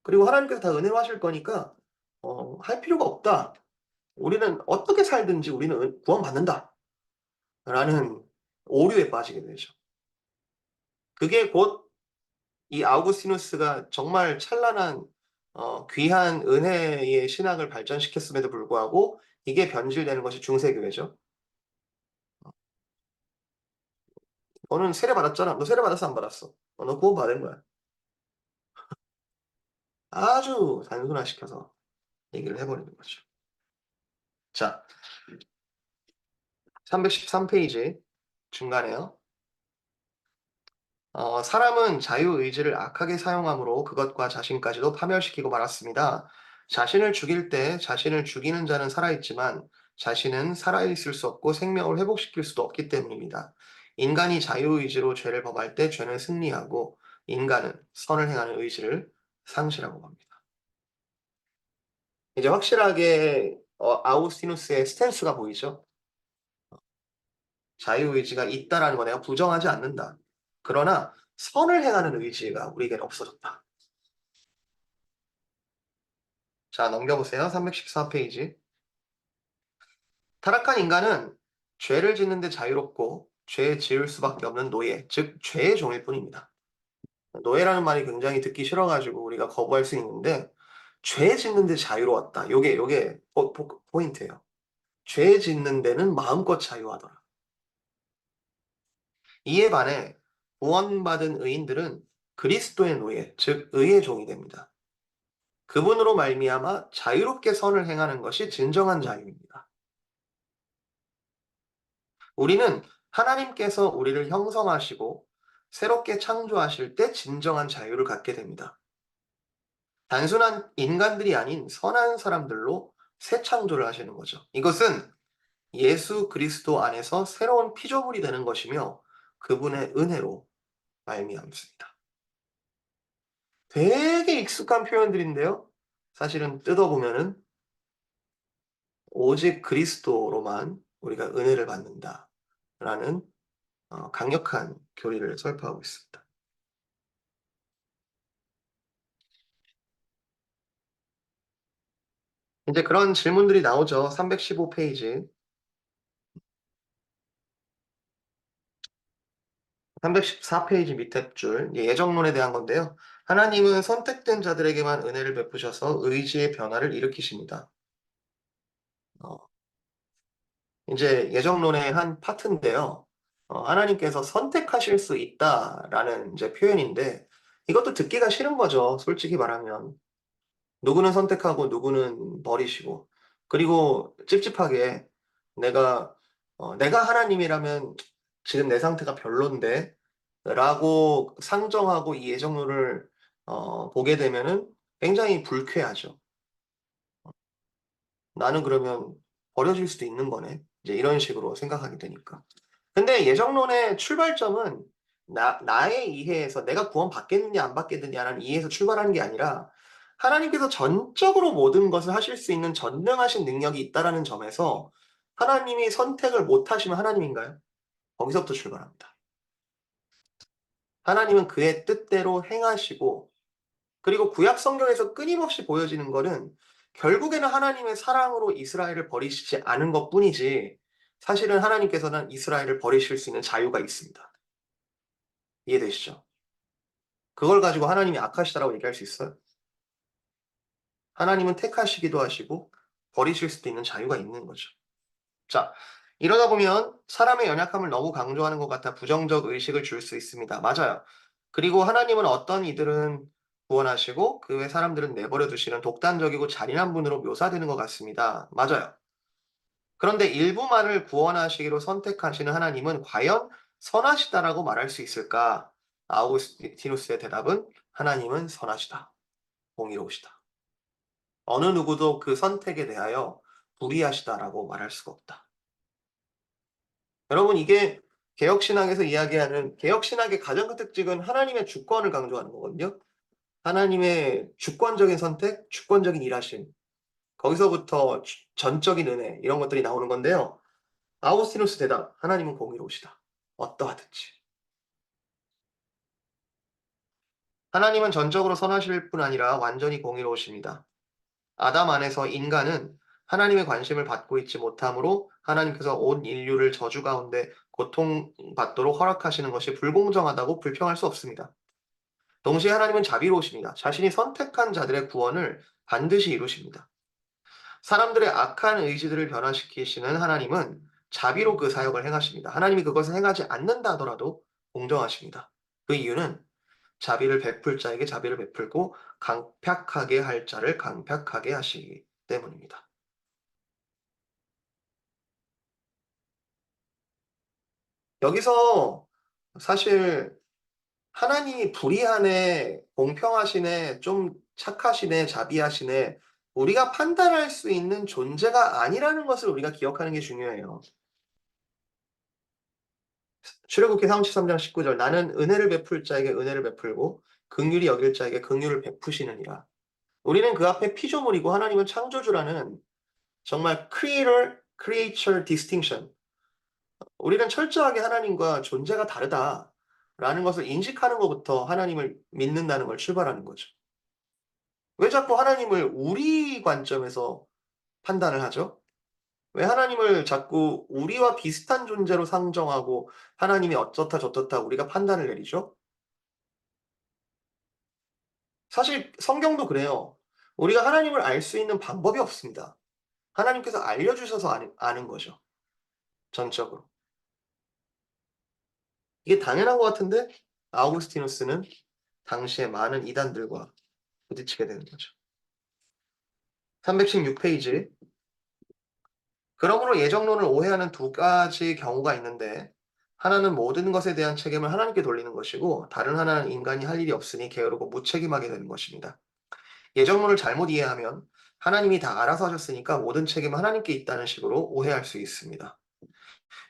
그리고 하나님께서 다 은혜로 하실 거니까 할 필요가 없다. 우리는 어떻게 살든지 우리는 구원받는다." 라는 오류에 빠지게 되죠. 그게 곧 이 아우구스티누스가 정말 찬란한 귀한 은혜의 신학을 발전시켰음에도 불구하고 이게 변질되는 것이 중세교회죠. "너는 세례 받았잖아. 너 세례 받았어 안 받았어? 너 구원 받은 거야." 아주 단순화시켜서 얘기를 해 버리는 거죠. 자, 313 페이지 중간에요. "사람은 자유의지를 악하게 사용함으로 그것과 자신까지도 파멸시키고 말았습니다. 자신을 죽일 때 자신을 죽이는 자는 살아 있지만 자신은 살아 있을 수 없고 생명을 회복시킬 수도 없기 때문입니다. 인간이 자유의지로 죄를 범할 때 죄는 승리하고 인간은 선을 행하는 의지를 상실하고 맙니다." 이제 확실하게 아우구스티누스의 스탠스가 보이죠? 자유의지가 있다라는 거 내가 부정하지 않는다. 그러나 선을 행하는 의지가 우리에게는 없어졌다. 자, 넘겨보세요. 314페이지. 타락한 인간은 죄를 짓는데 자유롭고 죄 지을 수밖에 없는 노예, 즉 죄의 종일 뿐입니다. 노예라는 말이 굉장히 듣기 싫어가지고 우리가 거부할 수 있는데 죄 짓는데 자유로웠다. 요게 포인트예요. 죄 짓는 데는 마음껏 자유하더라. 이에 반해 구원받은 의인들은 그리스도의 노예, 즉 의의 종이 됩니다. 그분으로 말미암아 자유롭게 선을 행하는 것이 진정한 자유입니다. 우리는 하나님께서 우리를 형성하시고 새롭게 창조하실 때 진정한 자유를 갖게 됩니다. 단순한 인간들이 아닌 선한 사람들로 새 창조를 하시는 거죠. 이것은 예수 그리스도 안에서 새로운 피조물이 되는 것이며 그분의 은혜로 말미암습니다. 되게 익숙한 표현들인데요. 사실은 뜯어보면은 오직 그리스도로만 우리가 은혜를 받는다라는 강력한 교리를 설파하고 있습니다. 이제 그런 질문들이 나오죠. 315페이지. 314페이지 밑에 줄, 예정론에 대한 건데요. 하나님은 선택된 자들에게만 은혜를 베푸셔서 의지의 변화를 일으키십니다. 어, 이제 예정론의 한 파트인데요. 하나님께서 선택하실 수 있다라는 이제 표현인데, 이것도 듣기가 싫은 거죠. 솔직히 말하면. 누구는 선택하고 누구는 버리시고. 그리고 찝찝하게 내가 하나님이라면 지금 내 상태가 별론데 라고 상정하고 이 예정론을 보게 되면은 굉장히 불쾌하죠. 나는 그러면 버려질 수도 있는 거네. 이제 이런 식으로 생각하게 되니까. 근데 예정론의 출발점은 나의 이해에서 내가 구원받겠느냐 안 받겠느냐라는 이해에서 출발하는 게 아니라 하나님께서 전적으로 모든 것을 하실 수 있는 전능하신 능력이 있다라는 점에서 하나님이 선택을 못 하시면 하나님인가요? 거기서부터 출발합니다. 하나님은 그의 뜻대로 행하시고 그리고 구약 성경에서 끊임없이 보여지는 것은 결국에는 하나님의 사랑으로 이스라엘을 버리시지 않은 것뿐이지 사실은 하나님께서는 이스라엘을 버리실 수 있는 자유가 있습니다. 이해되시죠? 그걸 가지고 하나님이 악하시다라고 얘기할 수 있어요? 하나님은 택하시기도 하시고 버리실 수도 있는 자유가 있는 거죠. 자, 이러다 보면 사람의 연약함을 너무 강조하는 것 같아 부정적 의식을 줄 수 있습니다. 맞아요. 그리고 하나님은 어떤 이들은 구원하시고 그 외 사람들은 내버려 두시는 독단적이고 잔인한 분으로 묘사되는 것 같습니다. 맞아요. 그런데 일부만을 구원하시기로 선택하시는 하나님은 과연 선하시다라고 말할 수 있을까? 아우구스티누스의 대답은 하나님은 선하시다. 공의로우시다. 어느 누구도 그 선택에 대하여 불의하시다라고 말할 수가 없다. 여러분 이게 개혁신학에서 이야기하는 개혁신학의 가장 큰 특징은 하나님의 주권을 강조하는 거거든요. 하나님의 주권적인 선택, 주권적인 일하심. 거기서부터 전적인 은혜 이런 것들이 나오는 건데요. 아우구스티누스 대답, 하나님은 공의로우시다. 어떠하든지. 하나님은 전적으로 선하실 뿐 아니라 완전히 공의로우십니다. 아담 안에서 인간은 하나님의 관심을 받고 있지 못하므로 하나님께서 온 인류를 저주 가운데 고통받도록 허락하시는 것이 불공정하다고 불평할 수 없습니다. 동시에 하나님은 자비로우십니다. 자신이 선택한 자들의 구원을 반드시 이루십니다. 사람들의 악한 의지들을 변화시키시는 하나님은 자비로 그 사역을 행하십니다. 하나님이 그것을 행하지 않는다 하더라도 공정하십니다. 그 이유는 자비를 베풀 자에게 자비를 베풀고 강팍하게 할 자를 강팍하게 하시기 때문입니다. 여기서 사실 하나님이 불의하네, 공평하시네, 좀 착하시네, 자비하시네, 우리가 판단할 수 있는 존재가 아니라는 것을 우리가 기억하는 게 중요해요. 출애굽기 33장 19절 나는 은혜를 베풀 자에게 은혜를 베풀고 긍휼히 여길 자에게 긍휼을 베푸시느니라. 우리는 그 앞에 피조물이고 하나님은 창조주라는 정말 creator, creature distinction 우리는 철저하게 하나님과 존재가 다르다라는 것을 인식하는 것부터 하나님을 믿는다는 걸 출발하는 거죠. 왜 자꾸 하나님을 우리 관점에서 판단을 하죠? 왜 하나님을 자꾸 우리와 비슷한 존재로 상정하고 하나님이 어떻다 저떻다 우리가 판단을 내리죠? 사실 성경도 그래요. 우리가 하나님을 알 수 있는 방법이 없습니다. 하나님께서 알려주셔서 아는 거죠, 전적으로. 이게 당연한 것 같은데 아우구스티누스는 당시에 많은 이단들과 부딪히게 되는 거죠. 316페이지. 그러므로 예정론을 오해하는 두 가지 경우가 있는데 하나는 모든 것에 대한 책임을 하나님께 돌리는 것이고 다른 하나는 인간이 할 일이 없으니 게으르고 무책임하게 되는 것입니다. 예정론을 잘못 이해하면 하나님이 다 알아서 하셨으니까 모든 책임은 하나님께 있다는 식으로 오해할 수 있습니다.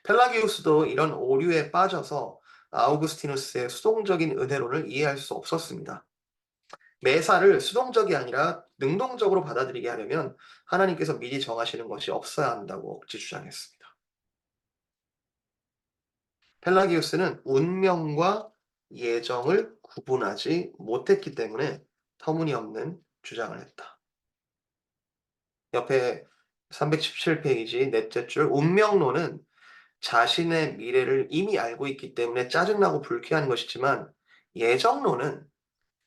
펠라기우스도 이런 오류에 빠져서 아우구스티누스의 수동적인 은혜론을 이해할 수 없었습니다. 매사를 수동적이 아니라 능동적으로 받아들이게 하려면 하나님께서 미리 정하시는 것이 없어야 한다고 억지 주장했습니다. 펠라기우스는 운명과 예정을 구분하지 못했기 때문에 터무니없는 주장을 했다. 옆에 317페이지 넷째 줄 운명론은 자신의 미래를 이미 알고 있기 때문에 짜증나고 불쾌한 것이지만 예정론은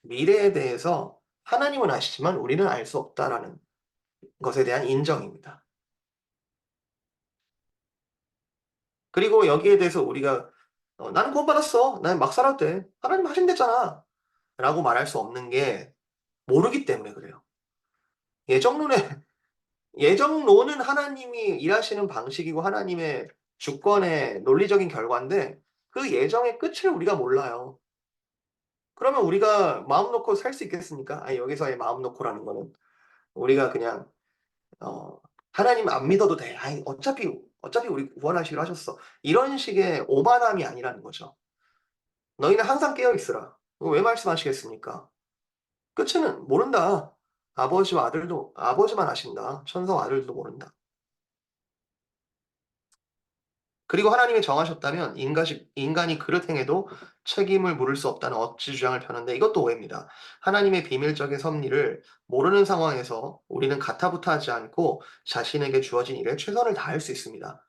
미래에 대해서 하나님은 아시지만 우리는 알 수 없다라는 것에 대한 인정입니다. 그리고 여기에 대해서 우리가 "나는 구원받았어. 난 막 살아도 돼. 하나님 하신댔잖아." 라고 말할 수 없는 게 모르기 때문에 그래요. 예정론에 예정론은 하나님이 일하시는 방식이고 하나님의 주권의 논리적인 결과인데 그 예정의 끝을 우리가 몰라요. 그러면 우리가 마음 놓고 살 수 있겠습니까? 아니 여기서의 마음 놓고라는 거는 우리가 그냥 어 '하나님 안 믿어도 돼. 아이 어차피 우리 구원하시기로 하셨어.' 이런 식의 오만함이 아니라는 거죠. "너희는 항상 깨어 있으라." 왜 말씀하시겠습니까? 끝은 모른다. 아버지와 아들도 아버지만 아신다. 천사와 아들도 모른다. 그리고 하나님이 정하셨다면 인간이 그릇 행해도 책임을 물을 수 없다는 억지 주장을 펴는데 이것도 오해입니다. 하나님의 비밀적인 섭리를 모르는 상황에서 우리는 가타부타하지 않고 자신에게 주어진 일에 최선을 다할 수 있습니다.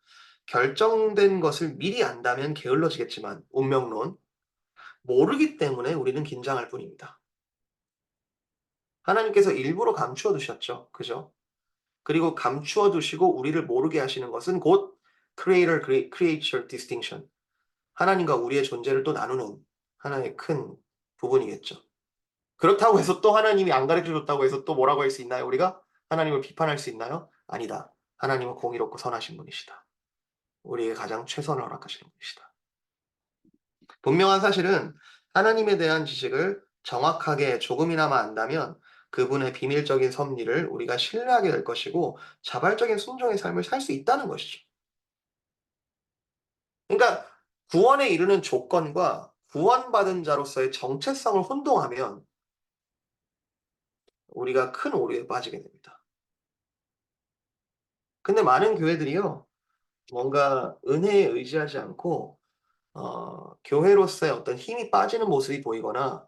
결정된 것을 미리 안다면 게을러지겠지만 운명론, 모르기 때문에 우리는 긴장할 뿐입니다. 하나님께서 일부러 감추어 두셨죠. 그죠? 그리고 감추어 두시고 우리를 모르게 하시는 것은 곧 creator distinction. 하나님과 우리의 존재를 또 나누는 하나의 큰 부분이겠죠. 그렇다고 해서 또 하나님이 안 가르쳐 줬다고 해서 또 뭐라고 할 수 있나요, 우리가? 하나님을 비판할 수 있나요? 아니다. 하나님은 공의롭고 선하신 분이시다. 우리에게 가장 최선을 허락하시는 분이시다. 분명한 사실은 하나님에 대한 지식을 정확하게 조금이나마 안다면 그분의 비밀적인 섭리를 우리가 신뢰하게 될 것이고 자발적인 순종의 삶을 살 수 있다는 것이죠. 그러니까 구원에 이르는 조건과 구원받은 자로서의 정체성을 혼동하면 우리가 큰 오류에 빠지게 됩니다. 근데 많은 교회들이요. 뭔가 은혜에 의지하지 않고 교회로서의 어떤 힘이 빠지는 모습이 보이거나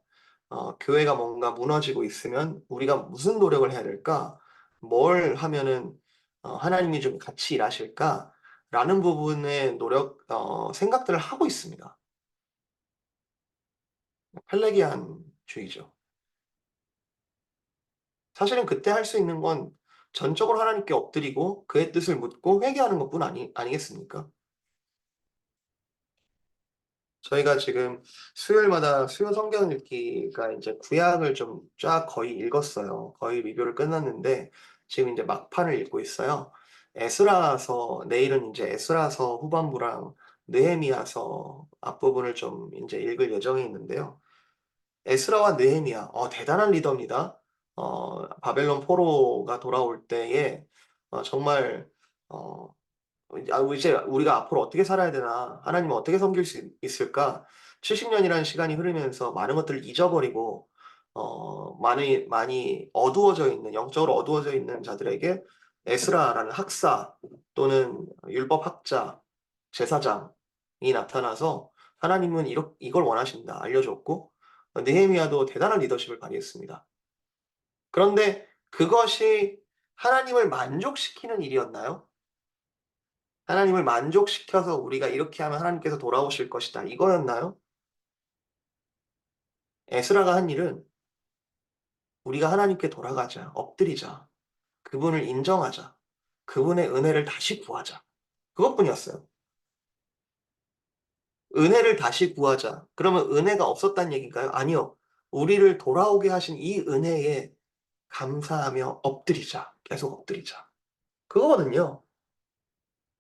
교회가 뭔가 무너지고 있으면 '우리가 무슨 노력을 해야 될까? 뭘 하면은 하나님이 좀 같이 일하실까?'라는 부분에 생각들을 하고 있습니다.펠레기안주의죠. 사실은 그때 할 수 있는 건 전적으로 하나님께 엎드리고 그의 뜻을 묻고 회개하는 것뿐 아니겠습니까? 저희가 지금 수요일마다 수요 성경 읽기가 인제 구약을 좀 쫙 거의 읽었어요. 거의 리뷰를 끝났는데 지금 인제 막판을 읽고 있어요. 에스라서 내일은 인제 에스라서 후반부랑 느헤미야서 앞부분을 좀 인제 읽을 예정에 있는데요. 에스라와 느헤미야 대단한 리더입니다. 바벨론 포로가 돌아올 때에 정말 어 이제 '우리가 앞으로 어떻게 살아야 되나? 하나님을 어떻게 섬길 수 있을까?' 70 년이라는 시간이 흐르면서 많은 것들을 잊어버리고 많이 어두워져 있는 영적으로 어두워져 있는 자들에게 에스라라는 학사 또는 율법 학자 제사장이 나타나서 하나님은 이걸 원하신다 알려줬고 느헤미야도 대단한 리더십을 발휘했습니다. 그런데 그것이 하나님을 만족시키는 일이었나요? 하나님을 만족시켜서 우리가 이렇게 하면 하나님께서 돌아오실 것이다. 이거였나요? 에스라가 한 일은 우리가 하나님께 돌아가자. 엎드리자. 그분을 인정하자. 그분의 은혜를 다시 구하자. 그것뿐이었어요. 은혜를 다시 구하자. 그러면 은혜가 없었단 얘기인가요? 아니요. 우리를 돌아오게 하신 이 은혜에 감사하며 엎드리자. 계속 엎드리자. 그거거든요.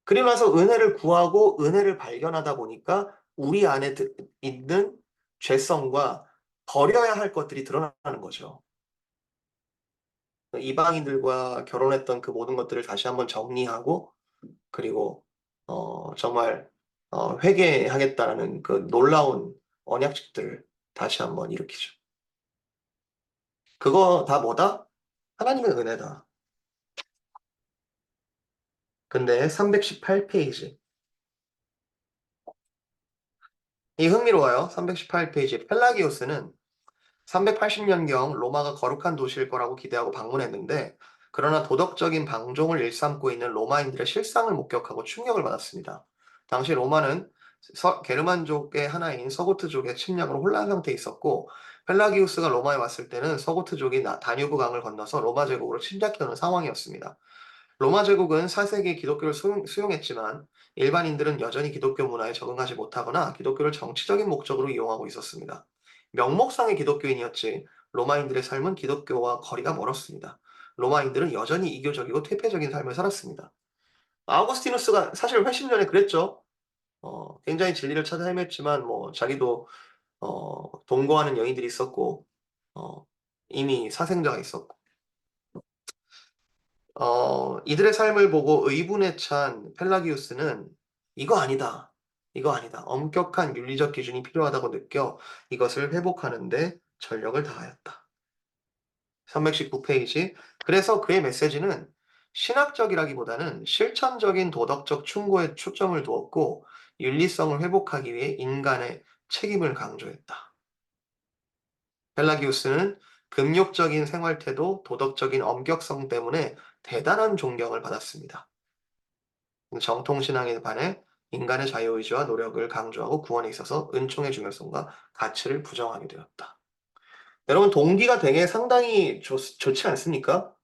그리고 나서 은혜를 구하고 은혜를 발견하다 보니까 우리 안에 있는 죄성과 버려야 할 것들이 드러나는 거죠. 이방인들과 결혼했던 그 모든 것들을 다시 한번 정리하고 그리고 정말 회개하겠다라는 그 놀라운 언약식들을 다시 한번 일으키죠. 그거 다 뭐다? 하나님의 은혜다. 근데 318페이지. 이 흥미로워요. 318페이지. 펠라기오스는 380년경 로마가 거룩한 도시일 거라고 기대하고 방문했는데 그러나 도덕적인 방종을 일삼고 있는 로마인들의 실상을 목격하고 충격을 받았습니다. 당시 로마는 게르만족의 하나인 서고트족의 침략으로 혼란 상태에 있었고 펠라기우스가 로마에 왔을 때는 서고트족이 다뉴브 강을 건너서 로마 제국으로 침략해오는 상황이었습니다. 로마 제국은 4세기에 기독교를 수용했지만 일반인들은 여전히 기독교 문화에 적응하지 못하거나 기독교를 정치적인 목적으로 이용하고 있었습니다. 명목상의 기독교인이었지 로마인들의 삶은 기독교와 거리가 멀었습니다. 로마인들은 여전히 이교적이고 퇴폐적인 삶을 살았습니다. 아우구스티누스가 사실 훨씬 전에 그랬죠. 굉장히 진리를 찾아 헤맸지만 뭐 자기도 동거하는 여인들이 있었고 어, 이미 사생자가 있었고 이들의 삶을 보고 의분에 찬 펠라기우스는 이거 아니다. 이거 아니다. 엄격한 윤리적 기준이 필요하다고 느껴 이것을 회복하는데 전력을 다하였다. 319페이지. 그래서 그의 메시지는 신학적이라기보다는 실천적인 도덕적 충고에 초점을 두었고 윤리성을 회복하기 위해 인간의 책임을 강조했다. 펠라기우스는 금욕적인 생활태도, 도덕적인 엄격성 때문에 대단한 존경을 받았습니다. 정통신앙에 반해 인간의 자유의지와 노력을 강조하고 구원에 있어서 은총의 중요성과 가치를 부정하게 되었다. 여러분 동기가 되게 상당히 좋지 않습니까?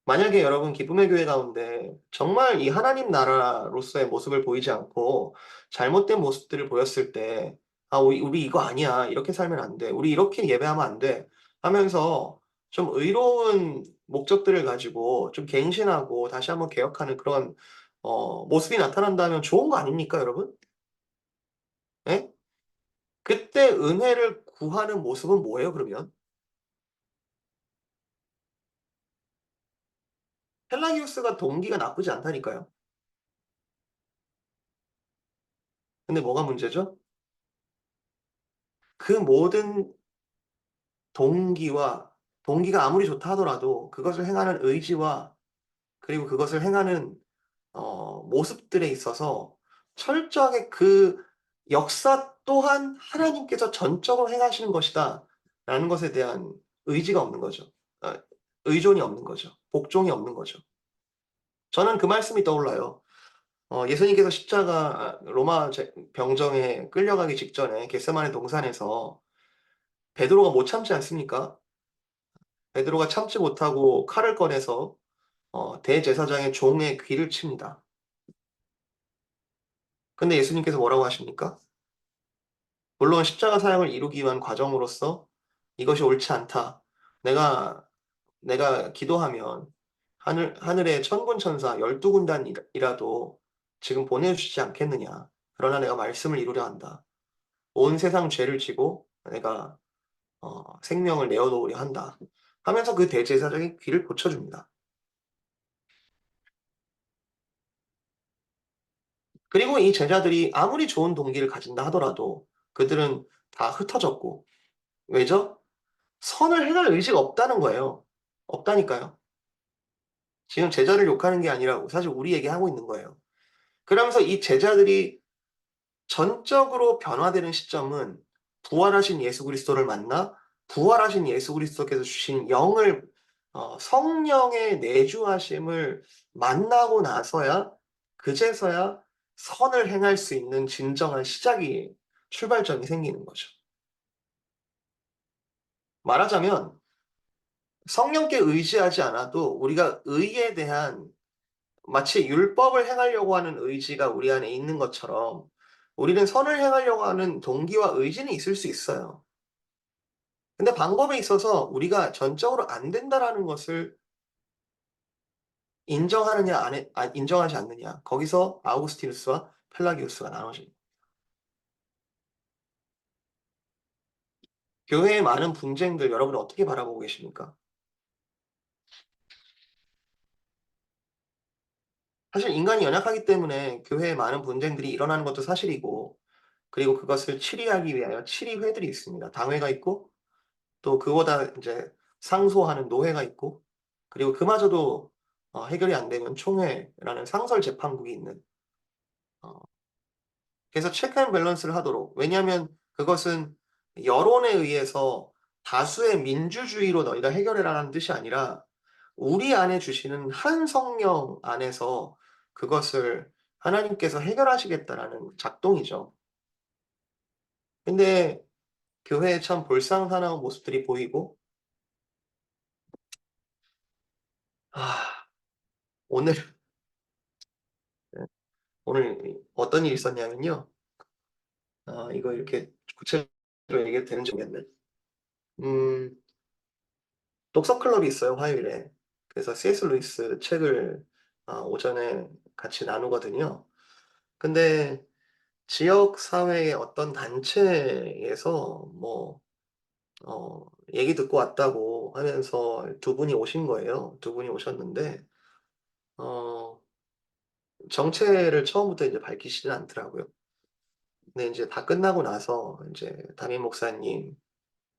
만약에 여러분 기쁨의 교회 가운데 정말 이 하나님 나라로서의 모습을 보이지 않고 잘못된 모습들을 보였을 때, 아, 우리 이거 아니야. 이렇게 살면 안 돼. 우리 이렇게 예배하면 안 돼. 하면서 좀 의로운 목적들을 가지고 좀 갱신하고 다시 한번 개혁하는 그런 모습이 나타난다면 좋은 거 아닙니까, 여러분? 예? 그때 은혜를 구하는 모습은 뭐예요, 그러면? 펠라기우스가 동기가 나쁘지 않다니까요. 근데 뭐가 문제죠? 그 모든 동기가 아무리 좋다 하더라도 그것을 행하는 의지와 그리고 그것을 행하는 모습들에 있어서 철저하게 그 역사 또한 하나님께서 전적으로 행하시는 것이다 라는 것에 대한 의지가 없는 거죠. 아, 의존이 없는 거죠. 복종이 없는 거죠. 저는 그 말씀이 떠올라요. 예수님께서 로마 병정에 끌려가기 직전에 겟세마네 동산에서 베드로가 못 참지 않습니까? 베드로가 참지 못하고 칼을 꺼내서 대제사장의 종의 귀를 칩니다. 근데 예수님께서 뭐라고 하십니까? 물론 십자가 사역을 이루기 위한 과정으로서 이것이 옳지 않다. 내가 기도하면 하늘의 천군 천사 12군단이라도 지금 보내주시지 않겠느냐. 그러나 내가 말씀을 이루려 한다. 온 세상 죄를 지고 내가 생명을 내어놓으려 한다. 하면서 그 대제사장의 귀를 고쳐줍니다. 그리고 이 제자들이 아무리 좋은 동기를 가진다 하더라도 그들은 다 흩어졌고, 왜죠? 선을 행할 의지가 없다는 거예요. 없다니까요. 지금 제자를 욕하는 게 아니라 사실 우리 얘기하고 있는 거예요. 그러면서 이 제자들이 전적으로 변화되는 시점은 부활하신 예수 그리스도를 만나 부활하신 예수 그리스도께서 주신 영을 성령의 내주하심을 만나고 나서야 그제서야 선을 행할 수 있는 진정한 시작이 출발점이 생기는 거죠. 말하자면 성령께 의지하지 않아도 우리가 의에 대한 마치 율법을 행하려고 하는 의지가 우리 안에 있는 것처럼 우리는 선을 행하려고 하는 동기와 의지는 있을 수 있어요. 근데 방법에 있어서 우리가 전적으로 안 된다라는 것을 인정하느냐 인정하지 않느냐 거기서 아우구스티누스와 펠라기우스가 나눠집니다. 교회의 많은 분쟁들 여러분은 어떻게 바라보고 계십니까? 사실 인간이 연약하기 때문에 교회에 많은 분쟁들이 일어나는 것도 사실이고 그리고 그것을 치리하기 위하여 치리회들이 있습니다. 당회가 있고 또 그보다 이제 상소하는 노회가 있고 그리고 그마저도 해결이 안 되면 총회라는 상설 재판국이 있는 어 그래서 체크 앤 밸런스를 하도록 왜냐하면 그것은 여론에 의해서 다수의 민주주의로 너희가 해결해라라는 뜻이 아니라 우리 안에 주시는 한 성령 안에서 그것을 하나님께서 해결하시겠다라는 작동이죠. 근데 교회에 참 볼상사나운 모습들이 보이고 아 오늘 오늘 어떤 일이 있었냐면요. 이거 이렇게 구체적으로 얘기해도 되는지 모르겠네. 음 독서 클럽이 있어요, 화요일에. 그래서 C.S. 루이스 책을 오전에 같이 나누거든요. 근데 지역 사회의 어떤 단체에서 뭐 얘기 듣고 왔다고 하면서 두 분이 오신 거예요. 두 분이 오셨는데 어 정체를 처음부터 이제 밝히시진 않더라고요. 근데 인제 다 끝나고 나서 인제 담임 목사님께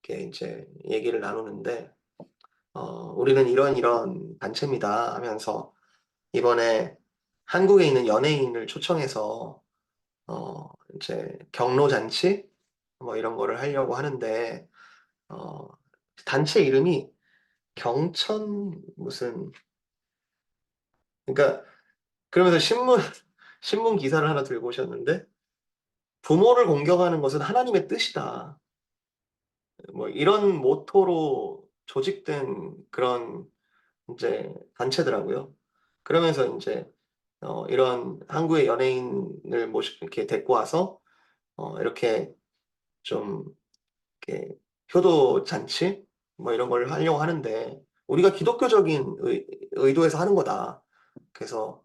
인제 얘기를 나누는데 "우리는 이런 이런 단체입니다." 하면서 이번에 한국에 있는 연예인을 초청해서 이제 경로 잔치 뭐 이런 거를 하려고 하는데 어 단체 이름이 경천 무슨 그러니까 그러면서 신문 기사를 하나 들고 오셨는데 "부모를 공경하는 것은 하나님의 뜻이다." 뭐 이런 모토로 조직된 그런 인제 단체더라고요. 그러면서 인제 이런 한국의 연예인을 이렇게 데리고 와서 이렇게 좀 이렇게 효도 잔치 뭐 이런 걸 하려고 하는데 "우리가 기독교적인 의도에서 하는 거다. 그래서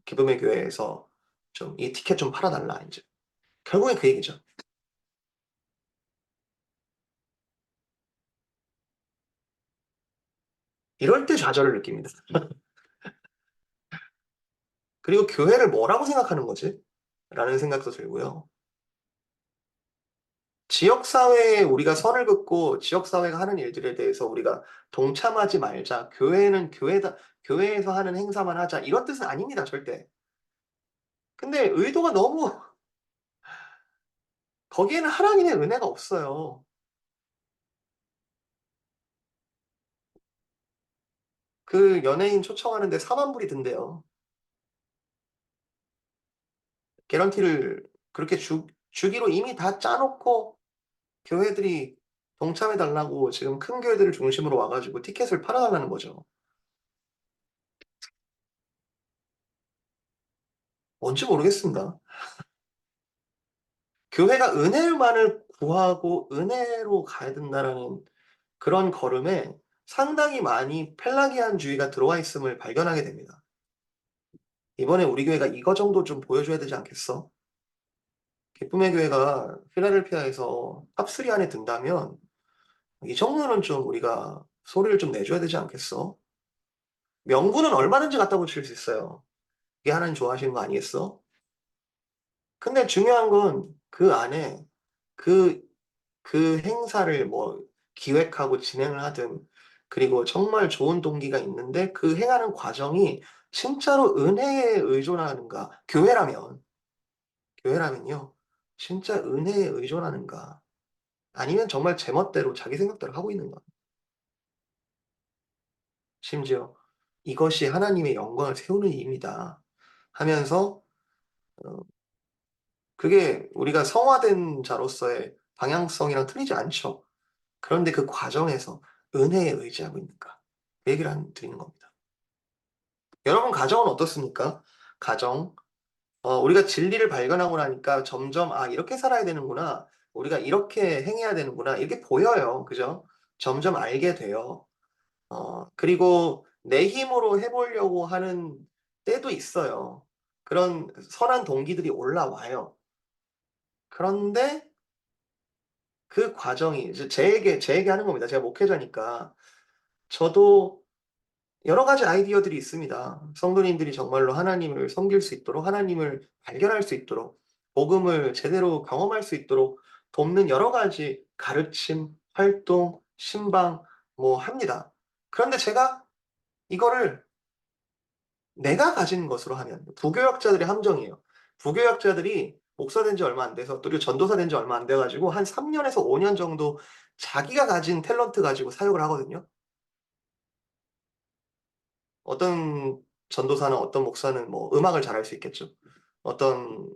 기쁨의 교회에서 좀 이 티켓 좀 팔아 달라." 인제. 결국엔 그 얘기죠. 이럴 때 좌절을 느낍니다. 그리고 '교회를 뭐라고 생각하는 거지?' 라는 생각도 들고요. 지역 사회에 우리가 선을 긋고 지역 사회가 하는 일들에 대해서 우리가 동참하지 말자. 교회는 교회다. 교회에서 하는 행사만 하자. 이런 뜻은 아닙니다, 절대. 근데 의도가 너무 거기에는 하나님의 은혜가 없어요. 그 연예인 초청하는데 4만 불이 든대요. 개런티를 그렇게 주기로 이미 다 짜 놓고 교회들이 동참해 달라고 지금 큰 교회들을 중심으로 와 가지고 티켓을 팔아 달라는 거죠. 뭔지 모르겠습니다. 교회가 은혜만을 구하고 '은혜로 가야 된다.'라는 그런 걸음에 상당히 많이 펠라기안주의가 들어와 있음을 발견하게 됩니다. 이번에 우리 교회가 이거 정도 좀 보여줘야 되지 않겠어? 기쁨의 교회가 필라델피아에서 탑3 안에 든다면 이 정도는 좀 우리가 소리를 좀 내줘야 되지 않겠어? 명분은 얼마든지 갖다 붙일 수 있어요. 그게 하나님 좋아하시는 거 아니겠어? 근데 중요한 건 그 안에 그 행사를 뭐 기획하고 진행을 하든 그리고 정말 좋은 동기가 있는데 그 행하는 과정이 진짜로 은혜에 의존하는가? 교회라면요. 진짜 은혜에 의존하는가? 아니면 정말 제멋대로 자기 생각대로 하고 있는가? 심지어 "이것이 하나님의 영광을 세우는 일입니다." 하면서 어 그게 우리가 성화된 자로서의 방향성이랑 틀리지 않죠. 그런데 그 과정에서 은혜에 의지하고 있는가? 그 얘기를 드리는 겁니다. 여러분 가정은 어떻습니까? 가정. 우리가 진리를 발견하고 나니까 점점 '아 이렇게 살아야 되는구나. 우리가 이렇게 행해야 되는구나.' 이렇게 보여요. 그죠? 점점 알게 돼요. 그리고 내 힘으로 해 보려고 하는 때도 있어요. 그런 선한 동기들이 올라와요. 그런데 그 과정이 이제 제 얘기 하는 겁니다. 제가 목회자니까. 저도 여러 가지 아이디어들이 있습니다. 성도님들이 정말로 하나님을 섬길 수 있도록 하나님을 발견할 수 있도록 복음을 제대로 경험할 수 있도록 돕는 여러 가지 가르침, 활동, 신방 뭐 합니다. 그런데 제가 이거를 내가 가진 것으로 하면 부교역자들의 함정이에요. 부교역자들이 목사 된 지 얼마 안 돼서 그리고 전도사 된 지 얼마 안 돼 가지고 한 3 년에서 5년 정도 자기가 가진 탤런트 가지고 사역을 하거든요. 어떤 전도사는 어떤 목사는 뭐 음악을 잘할 수 있겠죠. 어떤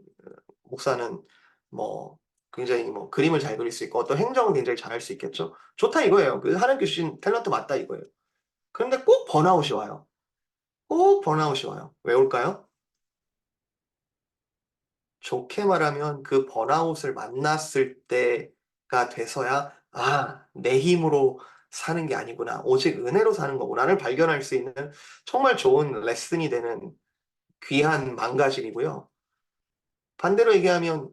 목사는 뭐 굉장히 뭐 그림을 잘 그릴 수 있고 어떤 행정을 굉장히 잘할 수 있겠죠. 좋다 이거예요. 그 하나님께 주신 탤런트 맞다 이거예요. 그런데 꼭 번아웃이 와요. 꼭 번아웃이 와요. 왜 올까요? 좋게 말하면 그 번아웃을 만났을 때가 돼서야 '아 내 힘으로 사는 게 아니구나. 오직 은혜로 사는 거구나.'를 발견할 수 있는 정말 좋은 레슨이 되는 귀한 망가짐이고요. 반대로 얘기하면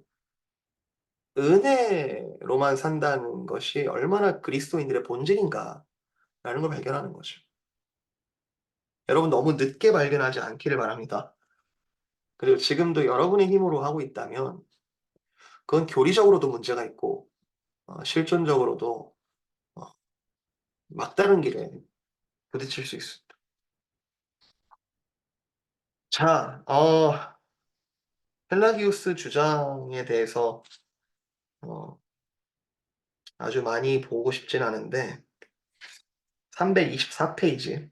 은혜로만 산다는 것이 얼마나 그리스도인들의 본질인가라는 걸 발견하는 거죠. 여러분 너무 늦게 발견하지 않기를 바랍니다. 그리고 지금도 여러분의 힘으로 하고 있다면 그건 교리적으로도 문제가 있고 실존적으로도 어 막다른 길에 부딪힐 수 있습니다. 자 펠라기우스 주장에 대해서 어 아주 많이 보고 싶진 않은데 324 페이지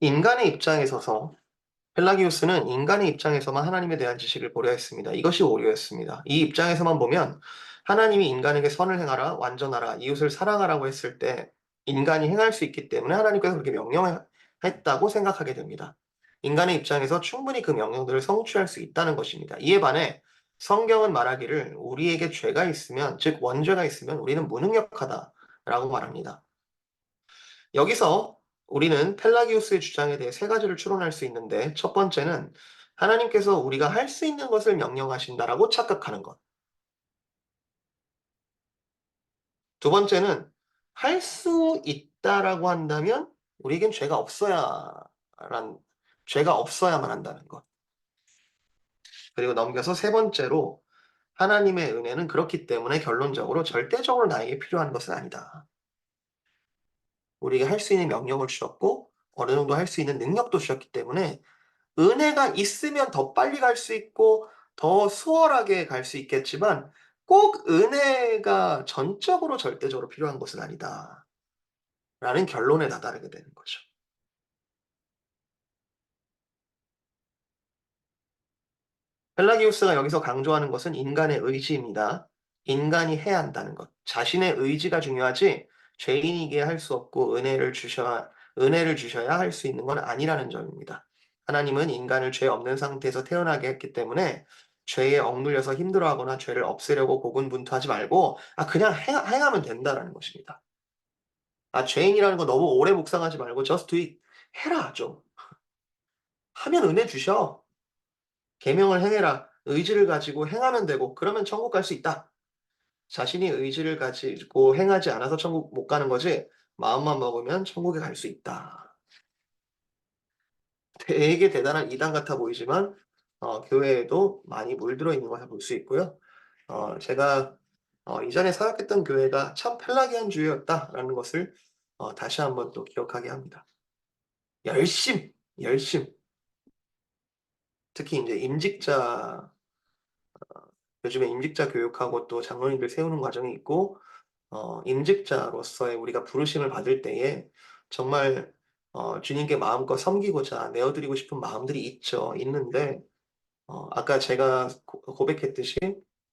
인간의 입장에 서서 펠라기우스는 인간의 입장에서만 하나님에 대한 지식을 보려 했습니다. 이것이 오류였습니다. 이 입장에서만 보면 하나님이 인간에게 선을 행하라, 완전하라, 이웃을 사랑하라고 했을 때 인간이 행할 수 있기 때문에 하나님께서 그렇게 명령했다고 생각하게 됩니다. 인간의 입장에서 충분히 그 명령들을 성취할 수 있다는 것입니다. 이에 반해 성경은 말하기를 우리에게 죄가 있으면, 즉 원죄가 있으면 우리는 무능력하다라고 말합니다. 여기서 우리는 펠라기우스의 주장에 대해 세 가지를 추론할 수 있는데 첫 번째는 하나님께서 우리가 할 수 있는 것을 명령하신다라고 착각하는 것. 두 번째는 할 수 있다라고 한다면 우리에겐 죄가 없어야만 한다는 것. 그리고 넘겨서 세 번째로 하나님의 은혜는 그렇기 때문에 결론적으로 절대적으로 나에게 필요한 것은 아니다. 우리에게 할 수 있는 명령을 주셨고 어느 정도 할 수 있는 능력도 주셨기 때문에 은혜가 있으면 더 빨리 갈 수 있고 더 수월하게 갈 수 있겠지만 꼭 은혜가 전적으로 절대적으로 필요한 것은 아니다.'라는 결론에 다다르게 되는 거죠. 펠라기우스가 여기서 강조하는 것은 인간의 의지입니다. 인간이 해야 한다는 것. 자신의 의지가 중요하지 죄인이기에 할 수 없고 은혜를 주셔야 할 수 있는 건 아니라는 점입니다. 하나님은 인간을 죄 없는 상태에서 태어나게 했기 때문에 죄에 억눌려서 힘들어하거나 죄를 없애려고 고군분투하지 말고 그냥 행하면 된다라는 것입니다. 죄인이라는 거 너무 오래 묵상하지 말고 just do it. 해라 좀. 하면 은혜 주셔. 계명을 행해라. 의지를 가지고 행하면 되고 그러면 천국 갈 수 있다. 자신이 의지를 가지고 행하지 않아서 천국 못 가는 거지 마음만 먹으면 천국에 갈 수 있다. 되게 대단한 이단 같아 보이지만 교회에도 많이 물들어 있는 것을 볼 수 있고요. 제가 이전에 사역했던 교회가 참 펠라기안주의였다라는 것을 다시 한번 또 기억하게 합니다. 열심, 열심. 특히 인제 임직자 요즘에 임직자 교육하고 또 장로님들 세우는 과정이 있고 임직자로서의 우리가 부르심을 받을 때에 정말 주님께 마음껏 섬기고자 내어 드리고 싶은 마음들이 있죠. 있는데 아까 제가 고백했듯이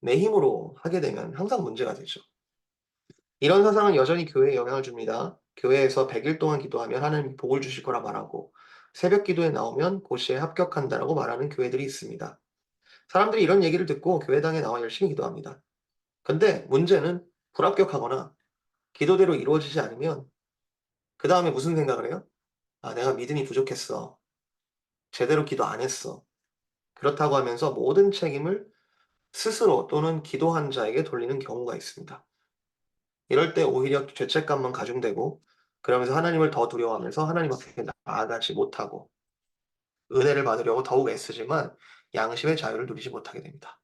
내 힘으로 하게 되면 항상 문제가 되죠. 이런 사상은 여전히 교회에 영향을 줍니다. 교회에서 100일 동안 기도하면 하나님이 복을 주실 거라 말하고 새벽 기도에 나오면 고시에 합격한다라고 말하는 교회들이 있습니다. 사람들이 이런 얘기를 듣고 교회당에 나와 열심히 기도합니다. 근데 문제는 불합격하거나 기도대로 이루어지지 않으면 그다음에 무슨 생각을 해요? '아 내가 믿음이 부족했어. 제대로 기도 안 했어.' 그렇다고 하면서 모든 책임을 스스로 또는 기도한 자에게 돌리는 경우가 있습니다. 이럴 때 오히려 죄책감만 가중되고 그러면서 하나님을 더 두려워하면서 하나님 앞에 나아가지 못하고 은혜를 받으려고 더욱 애쓰지만 양심의 자유를 누리지 못하게 됩니다.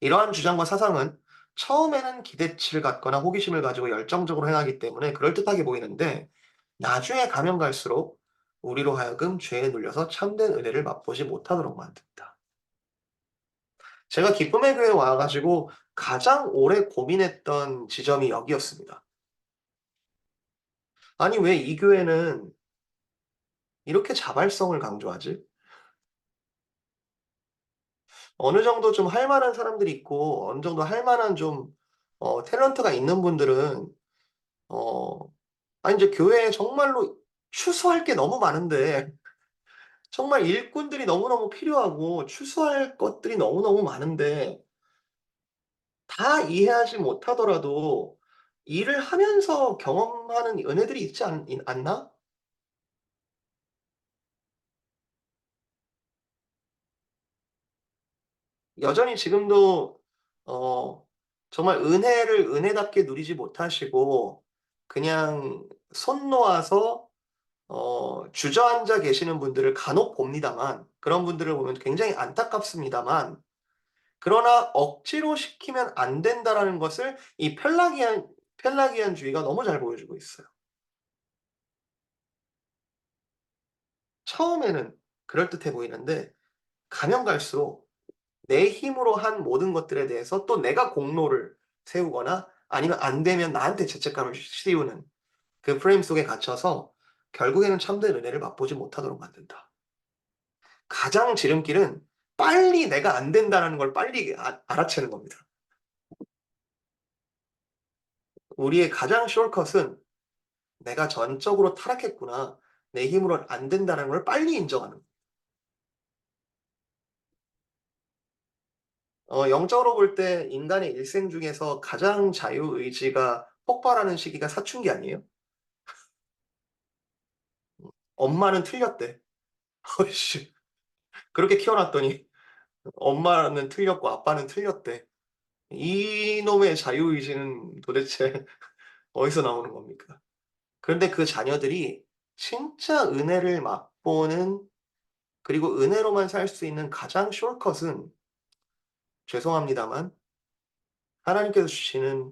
이러한 주장과 사상은 처음에는 기대치를 갖거나 호기심을 가지고 열정적으로 행하기 때문에 그럴듯하게 보이는데 나중에 가면 갈수록 우리로 하여금 죄에 눌려서 참된 은혜를 맛보지 못하도록 만듭니다. 제가 기쁨의 교회에 와 가지고 가장 오래 고민했던 지점이 여기였습니다. 아니 왜 이 교회는 이렇게 자발성을 강조하지? 어느 정도 좀 할 만한 사람들이 있고 어느 정도 할 만한 좀 탤런트가 있는 분들은 어 아니 이제 교회에 정말로 추수할 게 너무 많은데 정말 일꾼들이 너무너무 필요하고 추수할 것들이 너무너무 많은데 다 이해하지 못하더라도 일을 하면서 경험하는 은혜들이 있지 않나? 여전히 지금도 어 정말 은혜를 은혜답게 누리지 못하시고 그냥 손 놓아서 주저앉아 계시는 분들을 간혹 봅니다만 그런 분들을 보면 굉장히 안타깝습니다만 그러나 '억지로 시키면 안 된다.'라는 것을 이 펠라기안주의가 너무 잘 보여주고 있어요. 처음에는 그럴듯해 보이는데 가면 갈수록 내 힘으로 한 모든 것들에 대해서 또 내가 공로를 세우거나 아니면 안 되면 나한테 죄책감을 씌우는 그 프레임 속에 갇혀서 결국에는 참된 은혜를 맛보지 못하도록 만든다. 가장 지름길은 빨리 내가 안 된다라는 걸 빨리 알아채는 겁니다. 우리의 가장 숏컷은 '내가 전적으로 타락했구나. 내 힘으로는 안 된다.'는 걸 빨리 인정하는 영적으로 볼 때 인간의 일생 중에서 가장 자유의지가 폭발하는 시기가 사춘기 아니에요? 엄마는 틀렸대. 어이씨. 그렇게 키워 놨더니 엄마는 틀렸고 아빠는 틀렸대. 이놈의 자유의지는 도대체 어디서 나오는 겁니까? 그런데 그 자녀들이 진짜 은혜를 맛보는 그리고 은혜로만 살 수 있는 가장 숏컷은 죄송합니다만 하나님께서 주시는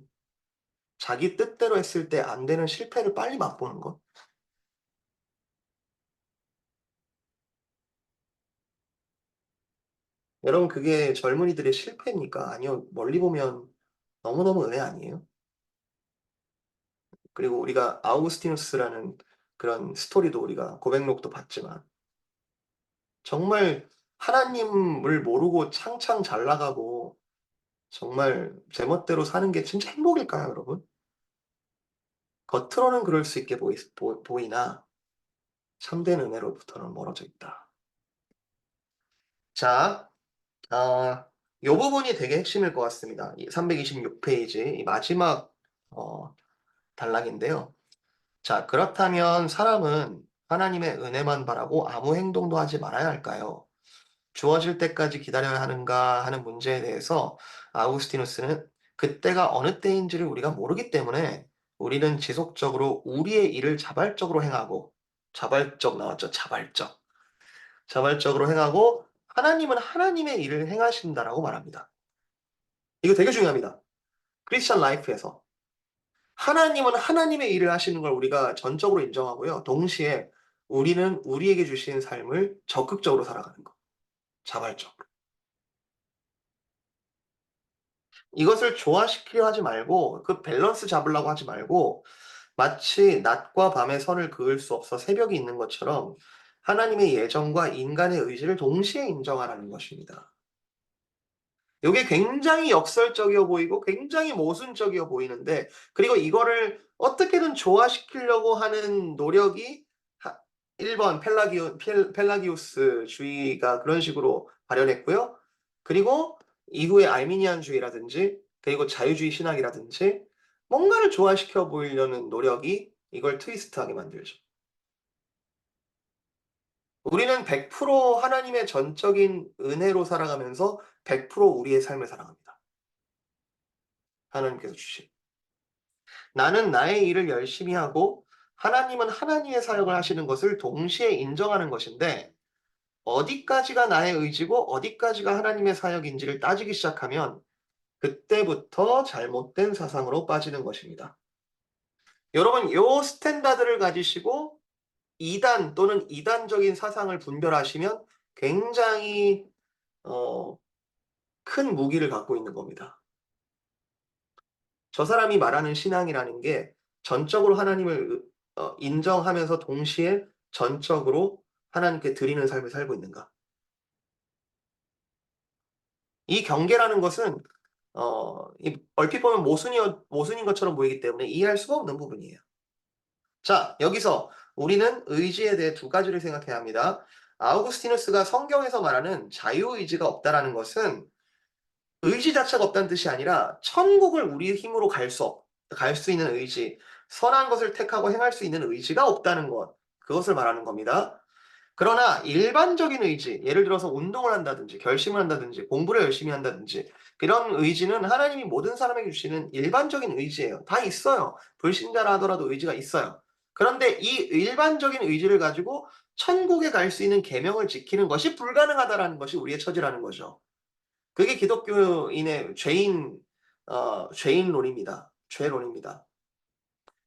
자기 뜻대로 했을 때 안 되는 실패를 빨리 맛보는 것. 여러분 그게 젊은이들의 실패입니까? 아니요. 멀리 보면 너무너무 은혜 아니에요? 그리고 우리가 아우구스티누스라는 그런 스토리도 우리가 고백록도 봤지만 정말 하나님을 모르고 창창 잘 나가고 정말 제멋대로 사는 게 진짜 행복일까요, 여러분? 겉으로는 그럴 수 있게 보이나 참된 은혜로부터는 멀어져 있다. 자, 아 요 부분이 되게 핵심일 것 같습니다. 이 326 페이지 이 마지막 어 단락인데요. 자, 그렇다면 사람은 하나님의 은혜만 바라고 아무 행동도 하지 말아야 할까요? 주어질 때까지 기다려야 하는가 하는 문제에 대해서 아우구스티누스는 그때가 어느 때인지를 우리가 모르기 때문에 우리는 지속적으로 우리의 일을 자발적으로 행하고 자발적 나왔죠. 자발적. 자발적으로 행하고 하나님은 하나님의 일을 행하신다라고 말합니다. 이거 되게 중요합니다. 크리스천 라이프에서 하나님은 하나님의 일을 하시는 걸 우리가 전적으로 인정하고요. 동시에 우리는 우리에게 주신 삶을 적극적으로 살아가는 것. 자발적으로. 이것을 조화시키려 하지 말고 그 밸런스 잡으려고 하지 말고 마치 낮과 밤의 선을 그을 수 없어 새벽이 있는 것처럼 하나님의 예정과 인간의 의지를 동시에 인정하라는 것입니다. 요게 굉장히 역설적이어 보이고 굉장히 모순적이어 보이는데, 그리고 이거를 어떻게든 조화시키려고 하는 노력이 1번 펠라기우스주의가 그런 식으로 발현했고요. 그리고 이후에 알미니안주의라든지 그리고 자유주의 신학이라든지 뭔가를 조화시켜 보이려는 노력이 이걸 트위스트하게 만들죠. 우리는 100% 하나님의 전적인 은혜로 살아가면서 100% 우리의 삶을 살아갑니다. 하나님께서 주신. 나는 나의 일을 열심히 하고 하나님은 하나님의 사역을 하시는 것을 동시에 인정하는 것인데, 어디까지가 나의 의지고 어디까지가 하나님의 사역인지를 따지기 시작하면 그때부터 잘못된 사상으로 빠지는 것입니다. 여러분, 요 스탠다드를 가지시고 이단 또는 이단적인 사상을 분별하시면 굉장히 큰 무기를 갖고 있는 겁니다. 저 사람이 말하는 신앙이라는 게 전적으로 하나님을 인정하면서 동시에 전적으로 하나님께 드리는 삶을 살고 있는가. 이 경계라는 것은 얼핏 보면 모순인 것처럼 보이기 때문에 이해할 수가 없는 부분이에요. 자, 여기서 우리는 의지에 대해 두 가지를 생각해야 합니다. 아우구스티누스가 성경에서 말하는 자유의지가 없다라는 것은 의지 자체가 없다는 뜻이 아니라 천국을 우리의 힘으로 갈 수 있는 의지, 선한 것을 택하고 행할 수 있는 의지가 없다는 것, 그것을 말하는 겁니다. 그러나 일반적인 의지, 예를 들어서 운동을 한다든지 결심을 한다든지 공부를 열심히 한다든지 그런 의지는 하나님이 모든 사람에게 주시는 일반적인 의지예요. 다 있어요. 불신자라 하더라도 의지가 있어요. 그런데 이 일반적인 의지를 가지고 천국에 갈 수 있는 계명을 지키는 것이 불가능하다라는 것이 우리의 처지라는 거죠. 그게 기독교인의 죄인론입니다. 죄론입니다.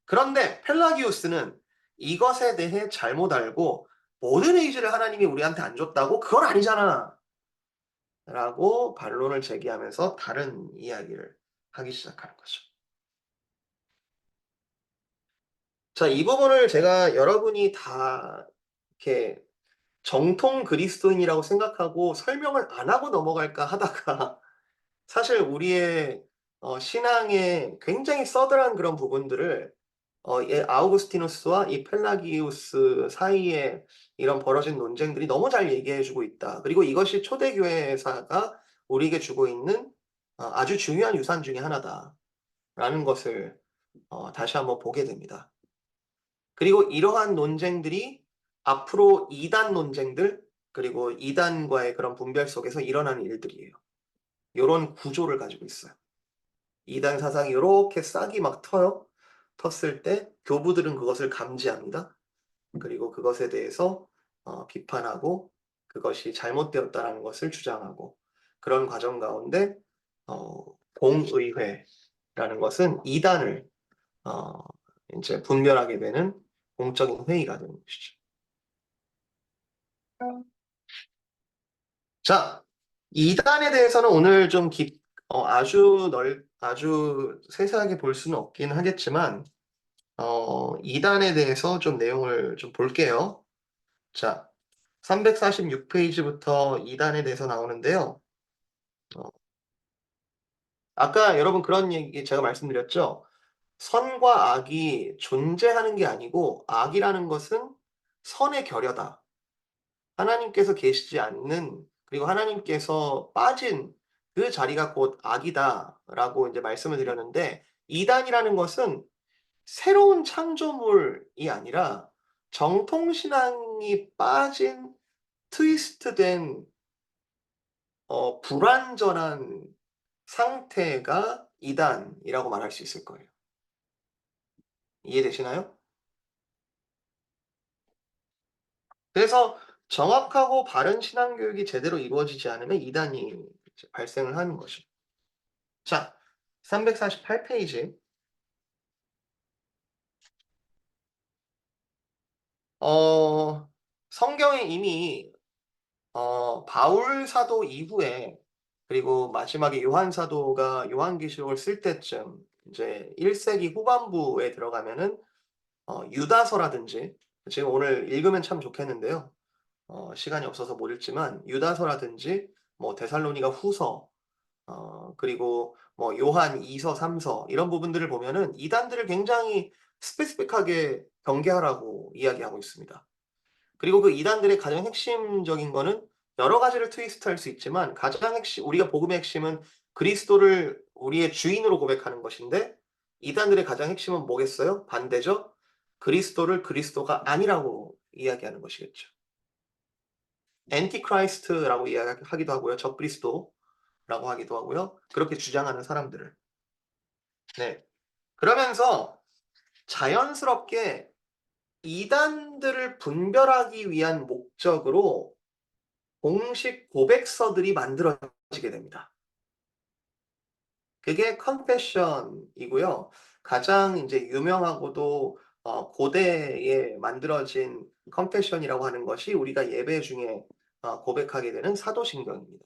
그런데 펠라기우스는 이것에 대해 잘못 알고 모든 의지를 하나님이 우리한테 안 줬다고 그건 아니잖아 라고 반론을 제기하면서 다른 이야기를 하기 시작하는 거죠. 자, 이 부분을 제가 여러분이 다 이렇게 정통 그리스도인이라고 생각하고 설명을 안 하고 넘어갈까 하다가 사실 우리의 신앙에 굉장히 서들한 그런 부분들을 아우구스티누스와 이 펠라기우스 사이에 이런 벌어진 논쟁들이 너무 잘 얘기해 주고 있다. 그리고 이것이 초대교회사가 우리에게 주고 있는 아주 중요한 유산 중의 하나다라는 것을 다시 한번 보게 됩니다. 그리고 이러한 논쟁들이 앞으로 이단 논쟁들, 그리고 이단과의 그런 분별 속에서 일어나는 일들이에요. 요런 구조를 가지고 있어요. 이단 사상이 요렇게 싹이 막 터요. 텄을 때 교부들은 그것을 감지합니다. 그리고 그것에 대해서 비판하고 그것이 잘못되었다라는 것을 주장하고, 그런 과정 가운데 공의회라는 것은 이단을 어 인제 분별하게 되는 공적인 회의가 되는 것이죠. 자, 이단에 대해서는 오늘 좀 아주 세세하게 볼 수는 없긴 하겠지만 이단에 대해서 좀 내용을 좀 볼게요. 자, 346 페이지부터 이단에 대해서 나오는데요. 어 아까 여러분 그런 얘기 제가 말씀드렸죠. 선과 악이 존재하는 게 아니고 악이라는 것은 선의 결여다. 하나님께서 계시지 않는, 그리고 하나님께서 빠진 그 자리가 곧 악이다라고 이제 말씀을 드렸는데, 이단이라는 것은 새로운 창조물이 아니라 정통신앙이 빠진 트위스트된 불완전한 상태가 이단이라고 말할 수 있을 거예요. 이해되시나요? 그래서 정확하고 바른 신앙 교육이 제대로 이루어지지 않으면 이단이 발생을 하는 것이죠. 자, 348페이지. 어 성경에 이미 바울 사도 이후에, 그리고 마지막에 요한 사도가 요한계시록을 쓸 때쯤 이제 1 세기 후반부에 들어가면은 유다서라든지, 지금 오늘 읽으면 참 좋겠는데요. 시간이 없어서 못 읽지만 유다서라든지 뭐 데살로니가 후서, 그리고 뭐 요한 2 서, 3서 이런 부분들을 보면은 이단들을 굉장히 스페시픽하게 경계하라고 이야기하고 있습니다. 그리고 그 이단들의 가장 핵심적인 거는 여러 가지를 트위스트할 수 있지만, 가장 핵심, 우리가 복음의 핵심은 그리스도를 우리의 주인으로 고백하는 것인데, 이단들의 가장 핵심은 뭐겠어요? 반대죠. 그리스도를 그리스도가 아니라고 이야기하는 것이겠죠. 앤티크라이스트라고 이야기하기도 하고요. 적그리스도라고 하기도 하고요. 그렇게 주장하는 사람들을. 네. 그러면서 자연스럽게 이단들을 분별하기 위한 목적으로 공식 고백서들이 만들어지게 됩니다. 그게 confession이고요. 가장 인제 유명하고도 고대에 만들어진 confession이라고 하는 것이 우리가 예배 중에 고백하게 되는 사도신경입니다.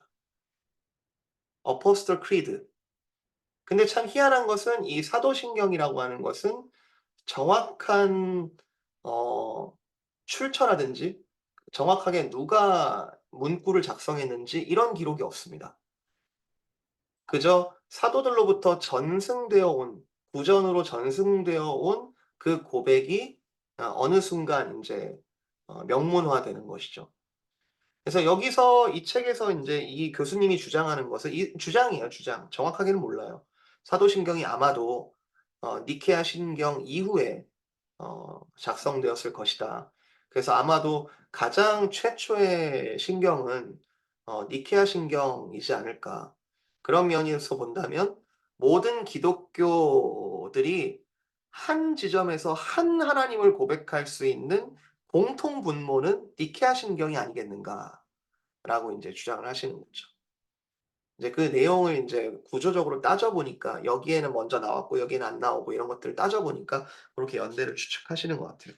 Apostle Creed. 근데 참 희한한 것은 이 사도신경이라고 하는 것은 정확한 어 출처라든지 정확하게 누가 문구를 작성했는지 이런 기록이 없습니다. 그저 사도들로부터 전승되어 온, 구전으로 전승되어 온 그 고백이 어느 순간 인제 명문화되는 것이죠. 그래서 여기서 이 책에서 인제 이 교수님이 주장하는 것은, 이 주장이에요, 주장. 정확하게는 몰라요. 사도신경이 아마도 니케아 신경 이후에 작성되었을 것이다. 그래서 아마도 가장 최초의 신경은 니케아 신경이지 않을까. 그런 면에서 본다면 모든 기독교들이 한 지점에서 한 하나님을 고백할 수 있는 공통 분모는 니케아 신경이 아니겠는가라고 인제 주장을 하시는 거죠. 이제 그 내용을 인제 구조적으로 따져 보니까 여기에는 먼저 나왔고 여기는 안 나오고 이런 것들을 따져 보니까 고렇게 연대를 추측하시는 것 같아요.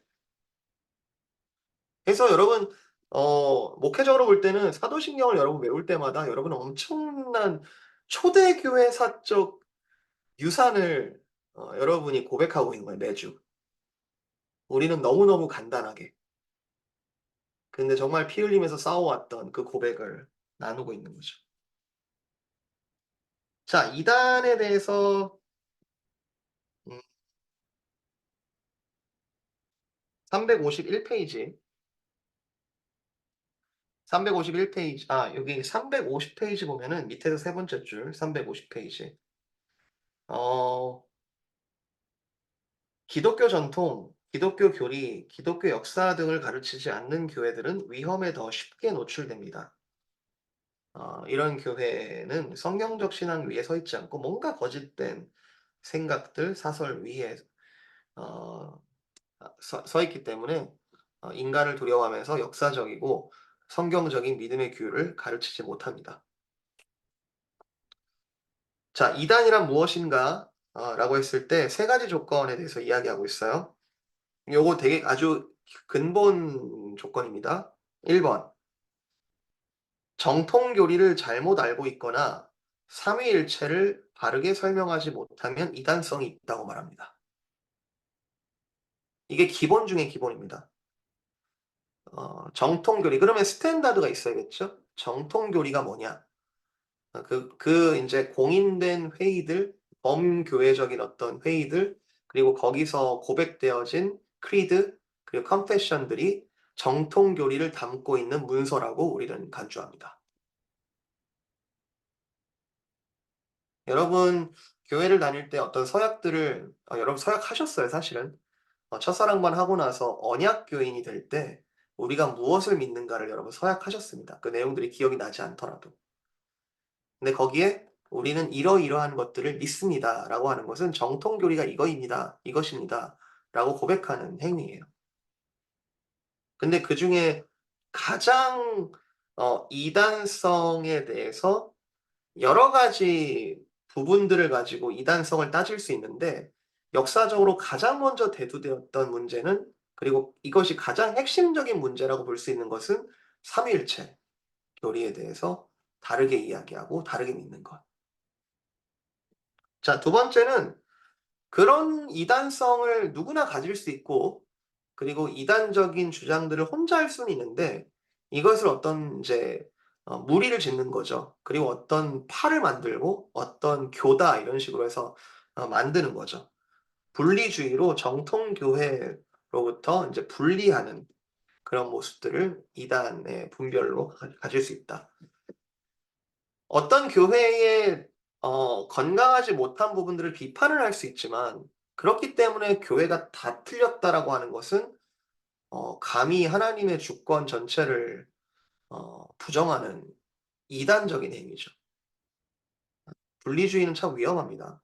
그래서 여러분, 목회적으로 볼 때는 사도신경을 여러분 외울 때마다 여러분은 엄청난 초대교회사적 유산을 여러분이 고백하고 있는 거예요, 매주. 우리는 너무너무 간단하게. 근데 정말 피 흘리면서 싸워왔던 그 고백을 나누고 있는 거죠. 자, 이단에 대해서 351 페이지, 351 페이지, 여기 350 페이지 보면은 밑에서 세 번째 줄 350 페이지. 어 기독교 전통, 기독교 교리, 기독교 역사 등을 가르치지 않는 교회들은 위험에 더 쉽게 노출됩니다. 이런 교회는 성경적 신앙 위에 서 있지 않고 뭔가 거짓된 생각들, 사설 위에 어 서 있기 때문에 인간을 두려워하면서 역사적이고 성경적인 믿음의 교율을 가르치지 못합니다. 자, 이단이란 무엇인가 라고 했을 때 세 가지 조건에 대해서 이야기하고 있어요. 요거 되게 아주 근본 조건입니다. 1 번, 정통 교리를 잘못 알고 있거나 삼위일체를 바르게 설명하지 못하면 이단성이 있다고 말합니다. 이게 기본 중의 기본입니다. 정통 교리, 그러면 스탠다드가 있어야겠죠? 정통 교리가 뭐냐? 인제 공인된 회의들, 범교회적인 어떤 회의들, 그리고 거기서 고백되어진 creed, 그리고 confession들이 정통 교리를 담고 있는 문서라고 우리는 간주합니다. 여러분, 교회를 다닐 때 어떤 서약들을, 여러분 서약하셨어요, 사실은. 첫사랑만 하고 나서 언약 교인이 될 때 우리가 무엇을 믿는가를 여러분 서약하셨습니다. 그 내용들이 기억이 나지 않더라도. 근데 거기에 "우리는 이러이러한 것들을 믿습니다."라고 하는 것은 "정통 교리가 이거입니다. 이것입니다."라고 고백하는 행위예요. 근데 그중에 가장 이단성에 대해서 여러 가지 부분들을 가지고 이단성을 따질 수 있는데 역사적으로 가장 먼저 대두되었던 문제는, 그리고 이것이 가장 핵심적인 문제라고 볼 수 있는 것은 삼위일체 교리에 대해서 다르게 이야기하고 다르게 믿는 것. 자, 두 번째는 그런 이단성을 누구나 가질 수 있고, 그리고 이단적인 주장들을 혼자 할 수는 있는데 이것을 어떤 이제 무리를 짓는 거죠. 그리고 어떤 파를 만들고 어떤 교다 이런 식으로 해서 만드는 거죠. 분리주의로 정통 교회로부터 인제 분리하는 그런 모습들을 이단의 분별로 가질 수 있다. 어떤 교회의 건강하지 못한 부분들을 비판을 할 수 있지만, 그렇기 때문에 '교회가 다 틀렸다.'라고 하는 것은 감히 하나님의 주권 전체를 부정하는 이단적인 행위죠. 분리주의는 참 위험합니다.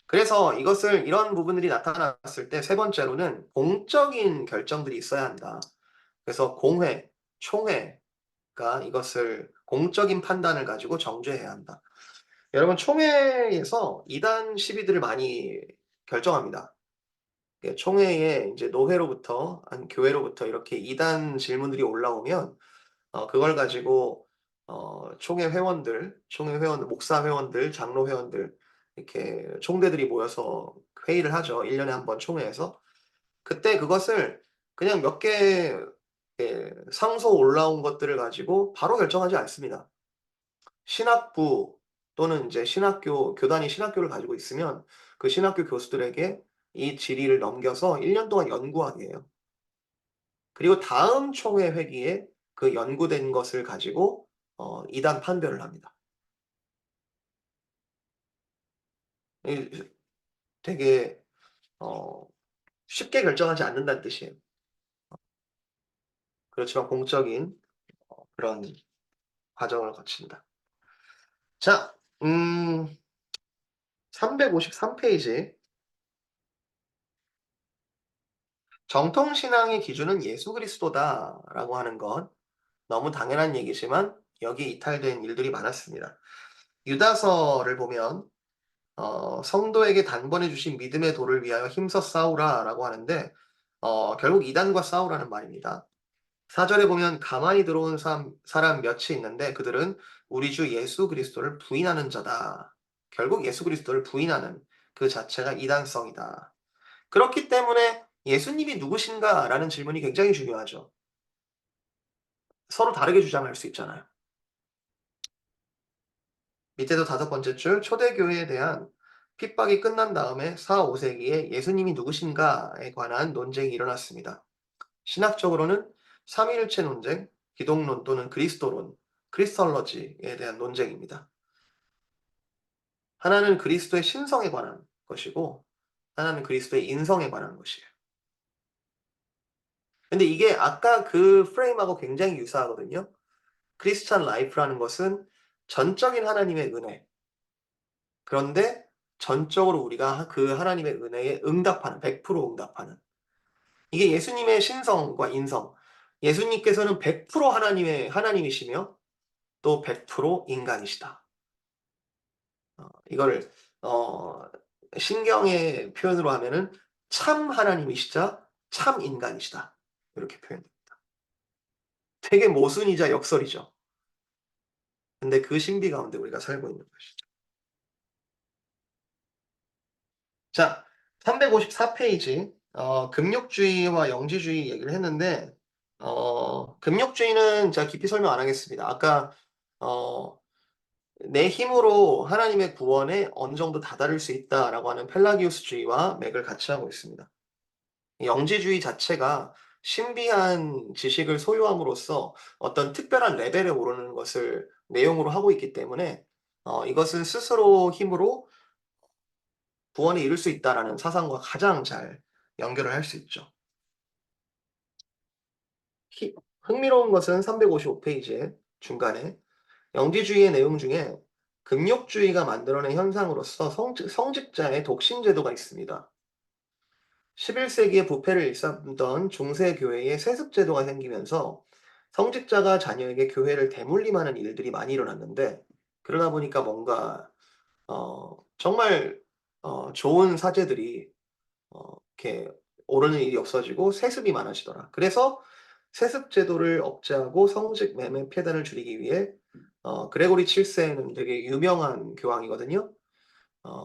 그래서 이것을 이런 부분들이 나타났을 때 세 번째로는 공적인 결정들이 있어야 한다. 그래서 공회, 총회가 이것을 공적인 판단을 가지고 정죄해야 한다. 여러분, 총회에서 이단 시비들을 많이 결정합니다. 예, 총회에 이제 노회로부터 교회로부터 이렇게 이단 질문들이 올라오면 그걸 가지고 총회 회원들, 목사 회원들, 장로 회원들, 이렇게 총대들이 모여서 회의를 하죠. 1 년에 한 번 총회에서. 그때 그것을 그냥 몇 개 상소 올라온 것들을 가지고 바로 결정하지 않습니다. 신학부 또는 인제 신학교 교단이 신학교를 가지고 있으면 그 신학교 교수들에게 이 질의를 넘겨서 1년 동안 연구하게 해요. 그리고 다음 총회 회기에 그 연구된 것을 가지고 이단 판별을 합니다. 이 되게 어 쉽게 결정하지 않는다는 뜻이에요. 그렇지만 공적인 그런 과정을 거친다. 자, 353 페이지. "정통 신앙의 기준은 예수 그리스도다."라고 하는 건 너무 당연한 얘기지만 여기에 이탈된 일들이 많았습니다. 유다서를 보면 "성도에게 단번에 주신 믿음의 도를 위하여 힘써 싸우라."라고 하는데 결국 이단과 싸우라는 말입니다. 4 절에 보면 "가만히 들어온 사람 몇이 있는데 그들은 우리 주 예수 그리스도를 부인하는 자다." 결국 예수 그리스도를 부인하는 그 자체가 이단성이다. 그렇기 때문에 "예수님이 누구신가?"라는 질문이 굉장히 중요하죠. 서로 다르게 주장할 수 있잖아요. 밑에도 다섯 번째 줄, 초대교회에 대한 핍박이 끝난 다음에 4-5 세기에 예수님이 누구신가에 관한 논쟁이 일어났습니다. 신학적으로는 삼위일체 논쟁, 기독론 또는 그리스도론, 크리스톨로지에 대한 논쟁입니다. 하나는 그리스도의 신성에 관한 것이고 하나는 그리스도의 인성에 관한 것이에요. 근데 이게 아까 그 프레임하고 굉장히 유사하거든요. 크리스찬 라이프라는 것은 전적인 하나님의 은혜, 그런데 전적으로 우리가 그 하나님의 은혜에 응답하는, 100% 응답하는, 이게 예수님의 신성과 인성. 예수님께서는 100% 하나님이시며 또 100% 인간이시다. 이거를 어 신경의 표현으로 하면은 참 하나님이시자 참 인간이시다. 이렇게 표현돼요. 되게 모순이자 역설이죠. 근데 그 신비 가운데 우리가 살고 있는 것이죠. 자, 354 페이지. 금욕주의와 영지주의 얘기를 했는데 금욕주의는 제가 깊이 설명 안 하겠습니다. 아까 어 "내 힘으로 하나님의 구원에 어느 정도 다다를 수 있다."라고 하는 펠라기우스주의와 맥을 같이 하고 있습니다. 이 영지주의 자체가 신비한 지식을 소유함으로써 어떤 특별한 레벨에 오르는 것을 내용으로 하고 있기 때문에 이것은 스스로 힘으로 구원에 이를 수 있다라는 사상과 가장 잘 연결을 할 수 있죠. 히 흥미로운 것은 355 페이지에 중간에 영지주의의 내용 중에 금욕주의가 만들어낸 현상으로서 성직자의 독신 제도가 있습니다. 11 세기에 부패를 일삼던 중세 교회에 세습 제도가 생기면서 성직자가 자녀에게 교회를 대물림하는 일들이 많이 일어났는데 그러다 보니까 뭔가 정말 좋은 사제들이 이렇게 오르는 일이 없어지고 세습이 많아지더라. 그래서 세습 제도를 억제하고 성직 매매 폐단을 줄이기 위해 그레고리 7 세는 되게 유명한 교황이거든요.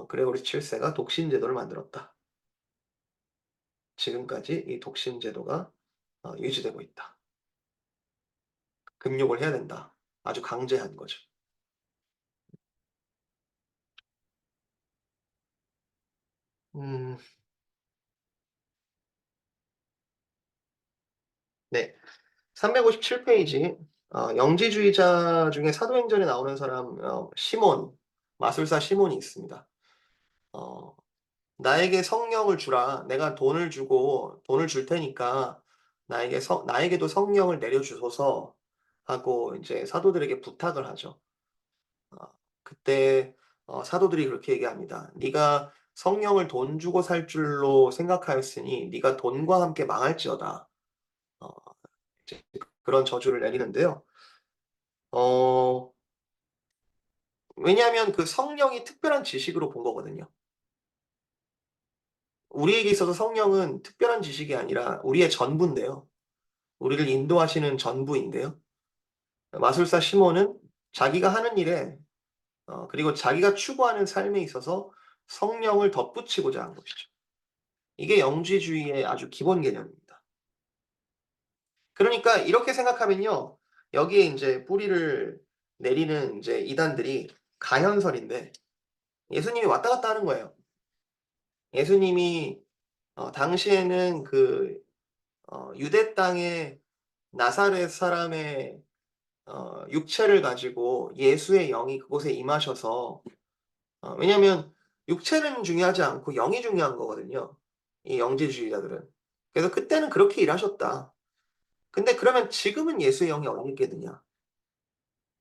그레고리 7 세가 독신 제도를 만들었다. 지금까지 이 독신 제도가 유지되고 있다. 금욕을 해야 된다. 아주 강제한 거죠. 음 네. 357 페이지 영지주의자 중에 사도행전에 나오는 사람 시몬, 마술사 시몬이 있습니다. 어 "나에게 성령을 주라. 내가 돈을 줄 테니까 나에게도 성령을 내려 주소서." 하고 인제 사도들에게 부탁을 하죠. 어 그때 사도들이 그렇게 얘기합니다. "네가 성령을 돈 주고 살 줄로 생각하였으니 네가 돈과 함께 망할지어다." 어 이제 그런 저주를 내리는데요. 어 왜냐하면 그 성령이 특별한 지식으로 본 거거든요. 우리에게 있어서 성령은 특별한 지식이 아니라 우리의 전부인데요. 우리를 인도하시는 전부인데요. 마술사 시몬은 자기가 하는 일에 그리고 자기가 추구하는 삶에 있어서 성령을 덧붙이고자 한 것이죠. 이게 영지주의의 아주 기본 개념입니다. 그러니까 이렇게 생각하면요. 여기에 인제 뿌리를 내리는 인제 이단들이 가현설인데 예수님이 왔다 갔다 하는 거예요. 예수님이 당시에는 유대 땅의 나사렛 사람의 육체를 가지고 예수의 영이 그곳에 임하셔서 왜냐하면 육체는 중요하지 않고 영이 중요한 거거든요, 이 영지주의자들은. 그래서 그때는 그렇게 일하셨다. 근데 그러면 지금은 예수의 영이 어디 있겠느냐?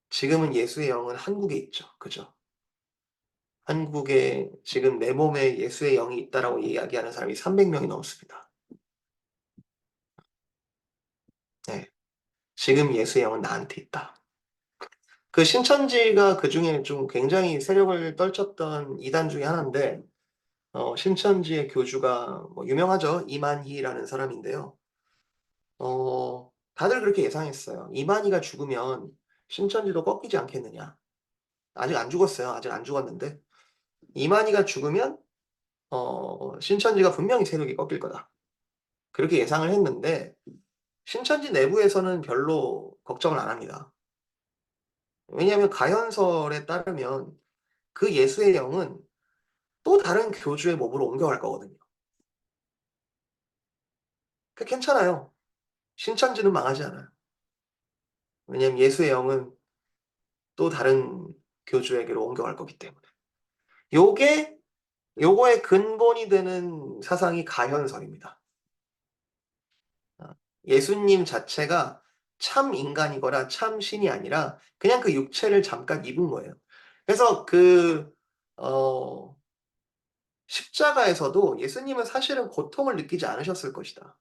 지금은 예수의 영은 한국에 있죠. 그죠? 한국에 지금 "내 몸에 예수의 영이 있다."라고 이야기하는 사람이 300 명이 넘습니다. 네. 지금 예수의 영은 나한테 있다. 그 신천지가 그중에 좀 굉장히 세력을 떨쳤던 이단 중에 하나인데 신천지의 교주가 뭐 유명하죠. 이만희라는 사람인데요. 다들 그렇게 예상했어요. '이만희가 죽으면 신천지도 꺾이지 않겠느냐.' 아직 안 죽었어요. 아직 안 죽었는데 '이만희가 죽으면 신천지가 분명히 세력이 꺾일 거다.' 그렇게 예상을 했는데 신천지 내부에서는 별로 걱정을 안 합니다. 왜냐하면 가현설에 따르면 그 예수의 영은 또 다른 교주의 몸으로 옮겨갈 거거든요. 그 괜찮아요. 신천지는 망하지 않아요. 왜냐하면 예수의 영은 또 다른 교주에게로 옮겨갈 거기 때문에. 요게 요거의 근본이 되는 사상이 가현설입니다. 예수님 자체가 참 인간이거나 참 신이 아니라 그냥 그 육체를 잠깐 입은 거예요. 그래서 어 십자가에서도 예수님은 사실은 고통을 느끼지 않으셨을 것이다.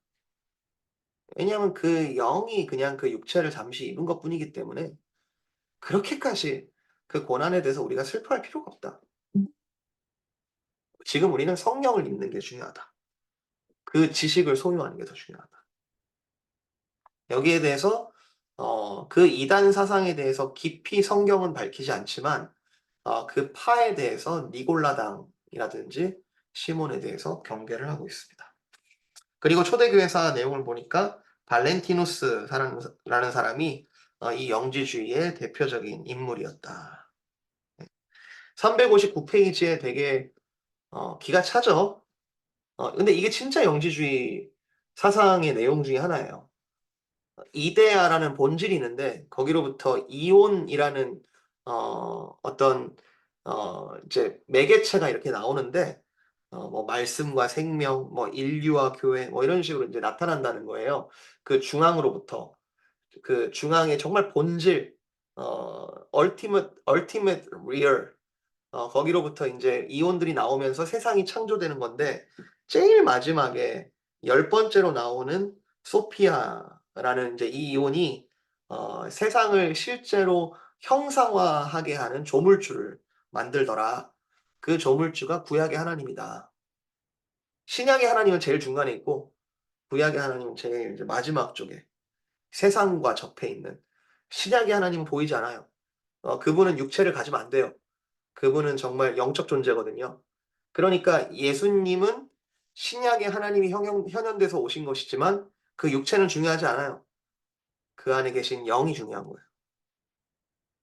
왜냐하면 그 영이 그냥 그 육체를 잠시 입은 것뿐이기 때문에 그렇게까지 그 고난에 대해서 우리가 슬퍼할 필요가 없다. 지금 우리는 성령을 입는 게 중요하다. 그 지식을 소유하는 게 더 중요하다. 여기에 대해서 그 이단 사상에 대해서 깊이 성경은 밝히지 않지만 그 파에 대해서 니골라당이라든지 시몬에 대해서 경계를 하고 있습니다. 그리고 초대교회사 내용을 보니까 발렌티누스 라는 사람이 이 영지주의의 대표적인 인물이었다. 359 페이지에 되게 기가 차죠. 근데 이게 진짜 영지주의 사상의 내용 중에 하나예요. 이데아라는 본질이 있는데 거기로부터 이온이라는 어떤 이제 매개체가 이렇게 나오는데 뭐 말씀과 생명, 뭐 인류와 교회 뭐 이런 식으로 인제 나타난다는 거예요. 그 중앙으로부터. 그 중앙의 정말 본질 ultimate real 거기로부터 인제 이온들이 나오면서 세상이 창조되는 건데 제일 마지막에 열 번째로 나오는 소피아라는 인제 이 이온이 세상을 실제로 형상화하게 하는 조물주를 만들더라. 그 조물주가 구약의 하나님이다. 신약의 하나님은 제일 중간에 있고 구약의 하나님은 제일 이제 마지막 쪽에 세상과 접해 있는, 신약의 하나님은 보이지 않아요. 그분은 육체를 가지면 안 돼요. 그분은 정말 영적 존재거든요. 그러니까 예수님은 신약의 하나님이 현현돼서 오신 것이지만 그 육체는 중요하지 않아요. 그 안에 계신 영이 중요한 거예요.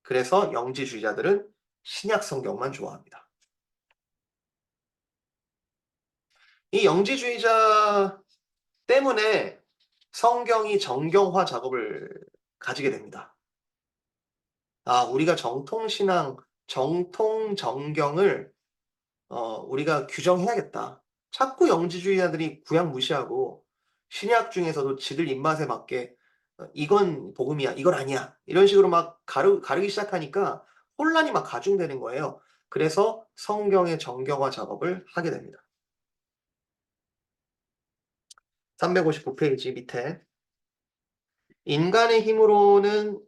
그래서 영지주의자들은 신약 성경만 좋아합니다. 이 영지주의자 때문에 성경이 정경화 작업을 가지게 됩니다. 우리가 정통신앙, 정통 정경을 우리가 규정해야겠다. 자꾸 영지주의자들이 구약 무시하고 신약 중에서도 지들 입맛에 맞게 이건 복음이야, 이건 아니야, 이런 식으로 막 가르기 시작하니까 혼란이 막 가중되는 거예요. 그래서 성경의 정경화 작업을 하게 됩니다. 359페이지 밑에 인간의 힘으로는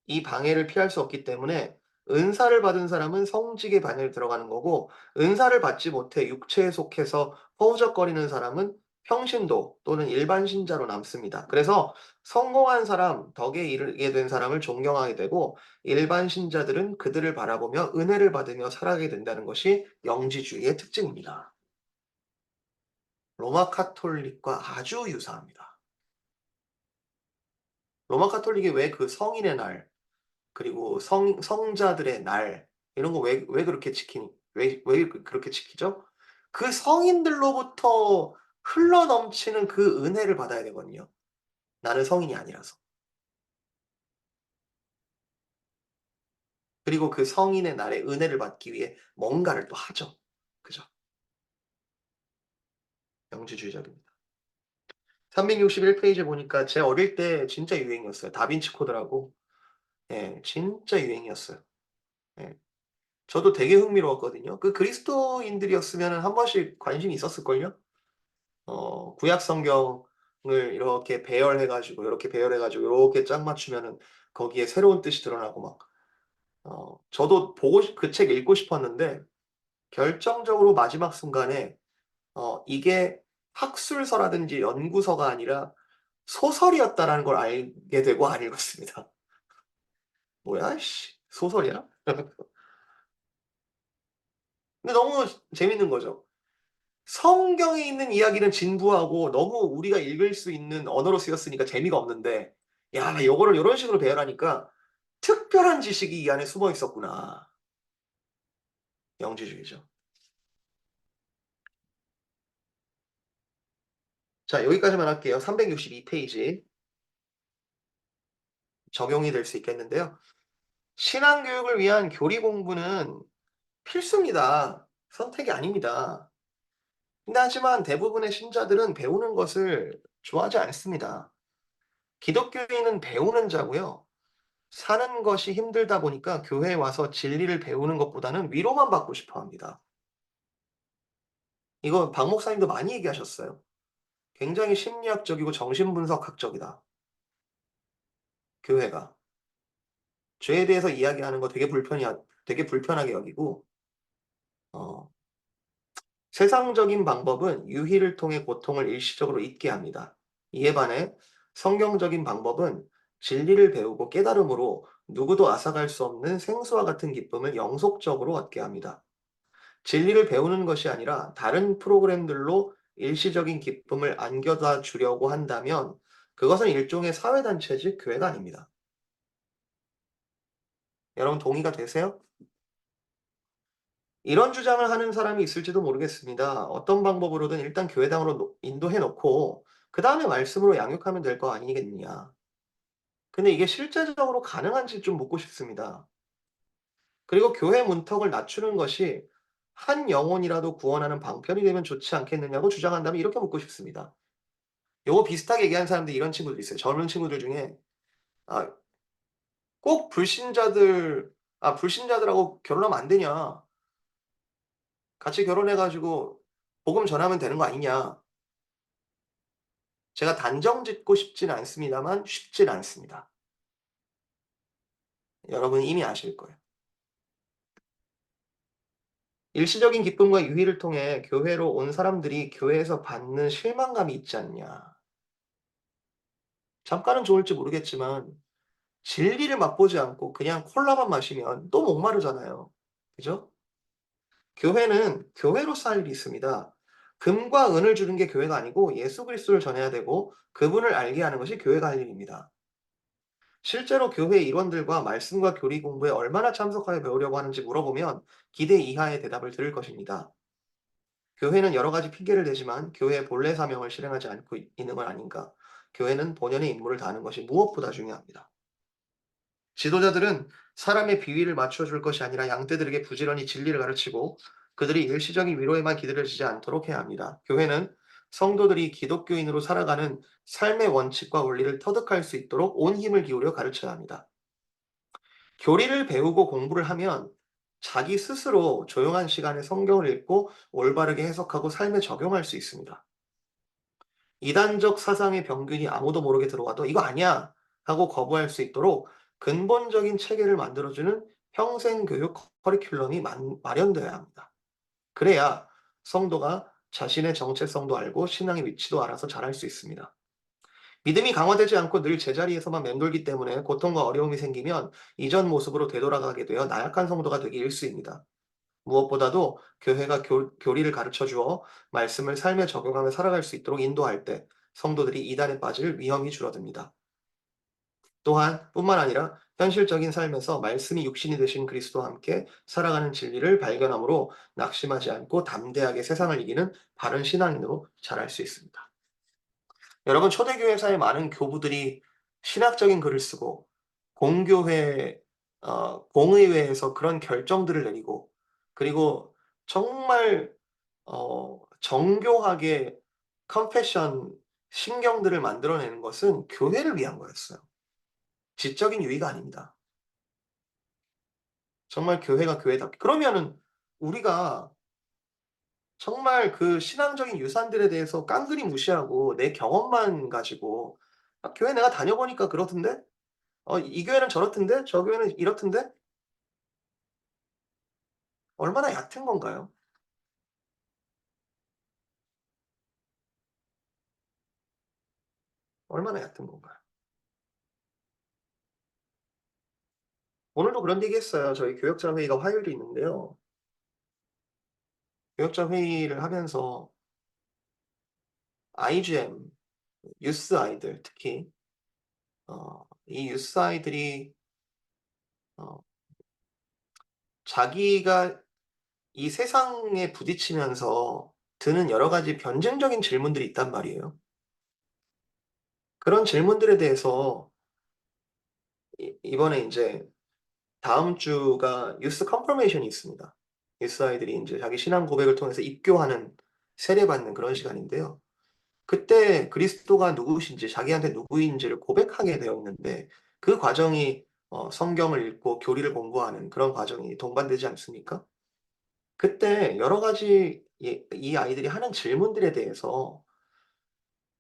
이 방해를 피할 수 없기 때문에 은사를 받은 사람은 성직의 반열에 들어가는 거고, 은사를 받지 못해 육체에 속해서 허우적거리는 사람은 평신도 또는 일반 신자로 남습니다. 그래서 성공한 사람, 덕에 이르게 된 사람을 존경하게 되고, 일반 신자들은 그들을 바라보며 은혜를 받으며 살아가게 된다는 것이 영지주의의 특징입니다. 로마 카톨릭과 아주 유사합니다. 로마 카톨릭이 왜 그 성인의 날, 그리고 성자들의 날, 이런 거 왜 그렇게 지키니 왜 그렇게 지키죠? 그 성인들로부터 흘러넘치는 그 은혜를 받아야 되거든요. 나는 성인이 아니라서. 그리고 그 성인의 날에 은혜를 받기 위해 뭔가를 또 하죠. 그죠? 영지주의자입니다. 361페이지 보니까 제 어릴 때 진짜 유행이었어요. 다빈치 코드라고. 예, 진짜 유행이었어요. 예. 저도 되게 흥미로웠거든요. 그 그리스도인들이었으면은 한 번씩 관심이 있었을걸요? 구약 성경을 이렇게 배열해 가지고 요렇게 배열해 가지고 요렇게 짝 맞추면은 거기에 새로운 뜻이 드러나고 막, 저도 보고 그 책 읽고 싶었는데 결정적으로 마지막 순간에 이게 학술서라든지 연구서가 아니라 소설이었다라는 걸 알게 되고 안 읽었습니다. '뭐야 씨, 소설이야?' 근데 너무 재밌는 거죠. 성경에 있는 이야기는 진부하고 너무 우리가 읽을 수 있는 언어로 쓰였으니까 재미가 없는데, 야 요거를 요런 식으로 배열하니까 '특별한 지식이 이 안에 숨어 있었구나.' 영지주의죠. 자, 여기까지만 할게요. 362페이지 적용이 될 수 있겠는데요. 신앙 교육을 위한 교리 공부는 필수입니다. 선택이 아닙니다. 근데 하지만 대부분의 신자들은 배우는 것을 좋아하지 않습니다. 기독교인은 배우는 자고요. 사는 것이 힘들다 보니까 교회에 와서 진리를 배우는 것보다는 위로만 받고 싶어 합니다. 이거 박 목사님도 많이 얘기하셨어요. 굉장히 심리학적이고 정신분석학적이다, 교회가. 죄에 대해서 이야기하는 거 되게 불편하게 여기고, 어 세상적인 방법은 유희를 통해 고통을 일시적으로 잊게 합니다. 이에 반해 성경적인 방법은 진리를 배우고 깨달음으로 누구도 앗아갈 수 없는 생수와 같은 기쁨을 영속적으로 얻게 합니다. 진리를 배우는 것이 아니라 다른 프로그램들로 일시적인 기쁨을 안겨다 주려고 한다면 그것은 일종의 사회단체직 교회가 아닙니다. 여러분 동의가 되세요? 이런 주장을 하는 사람이 있을지도 모르겠습니다. 어떤 방법으로든 일단 교회당으로 인도해 놓고 그 다음에 말씀으로 양육하면 될 거 아니겠느냐. 근데 이게 실제적으로 가능한지 좀 묻고 싶습니다. 그리고 교회 문턱을 낮추는 것이 한 영혼이라도 구원하는 방편이 되면 좋지 않겠느냐고 주장한다면 이렇게 묻고 싶습니다. 요거 비슷하게 얘기하는 사람들이 이런 친구들 있어요. 젊은 친구들 중에 아, 꼭 불신자들하고 결혼하면 안 되냐. 같이 결혼해 가지고 복음 전하면 되는 거 아니냐. 제가 단정 짓고 싶진 않습니다만 쉽진 않습니다. 여러분은 이미 아실 거예요. 일시적인 기쁨과 유희를 통해 교회로 온 사람들이 교회에서 받는 실망감이 있지 않냐. 잠깐은 좋을지 모르겠지만 진리를 맛보지 않고 그냥 콜라만 마시면 또 목마르잖아요. 그죠? 교회는 교회로서 할 일이 있습니다. 금과 은을 주는 게 교회가 아니고 예수 그리스도를 전해야 되고 그분을 알게 하는 것이 교회가 할 일입니다. 실제로 교회 일원들과 말씀과 교리 공부에 얼마나 참석하여 배우려고 하는지 물어보면 기대 이하의 대답을 들을 것입니다. 교회는 여러 가지 핑계를 대지만 교회의 본래 사명을 실행하지 않고 있는 건 아닌가. 교회는 본연의 임무를 다하는 것이 무엇보다 중요합니다. 지도자들은 사람의 비위를 맞춰줄 것이 아니라 양떼들에게 부지런히 진리를 가르치고 그들이 일시적인 위로에만 기다려지지 않도록 해야 합니다. 교회는 성도들이 기독교인으로 살아가는 삶의 원칙과 원리를 터득할 수 있도록 온 힘을 기울여 가르쳐야 합니다. 교리를 배우고 공부를 하면 자기 스스로 조용한 시간에 성경을 읽고 올바르게 해석하고 삶에 적용할 수 있습니다. 이단적 사상의 병균이 아무도 모르게 들어와도 "이거 아니야." 하고 거부할 수 있도록 근본적인 체계를 만들어주는 평생교육 커리큘럼이 마련되어야 합니다. 그래야 성도가 자신의 정체성도 알고 신앙의 위치도 알아서 잘할 수 있습니다. 믿음이 강화되지 않고 늘 제자리에서만 맴돌기 때문에 고통과 어려움이 생기면 이전 모습으로 되돌아가게 되어 나약한 성도가 되기 일쑤입니다. 무엇보다도 교회가 교리를 가르쳐 주어 말씀을 삶에 적용하며 살아갈 수 있도록 인도할 때 성도들이 이단에 빠질 위험이 줄어듭니다. 또한 뿐만 아니라 현실적인 삶에서 말씀이 육신이 되신 그리스도와 함께 살아가는 진리를 발견함으로 낙심하지 않고 담대하게 세상을 이기는 바른 신앙인으로 자랄 수 있습니다. 여러분, 초대교회사의 많은 교부들이 신학적인 글을 쓰고 공교회, 공의회에서 그런 결정들을 내리고 그리고 정말 정교하게 confession 신경들을 만들어내는 것은 교회를 위한 거였어요. 지적인 유의가 아닙니다. 정말 교회가 교회답게. 그러면은 우리가 정말 그 신앙적인 유산들에 대해서 깡그리 무시하고 내 경험만 가지고 '아 교회 내가 다녀보니까 그렇던데? 이 교회는 저렇던데? 저 교회는 이렇던데?' 얼마나 얕은 건가요? 얼마나 얕은 건가요? 오늘도 그런 얘기했어요. 저희 교역자 회의가 화요일에 있는데요. 교역자 회의를 하면서 IGM, 유스 아이들 특히 이 유스 아이들이 어 자기가 이 세상에 부딪히면서 드는 여러 가지 변증적인 질문들이 있단 말이에요. 그런 질문들에 대해서 이번에 인제 다음 주가 유스 컨퍼메이션이 있습니다. 유스 아이들이 인제 자기 신앙 고백을 통해서 입교하는 세례받는 그런 시간인데요. 그때 그리스도가 누구신지 자기한테 누구인지를 고백하게 되어 있는데 그 과정이 성경을 읽고 교리를 공부하는 그런 과정이 동반되지 않습니까? 그때 여러 가지 이 아이들이 하는 질문들에 대해서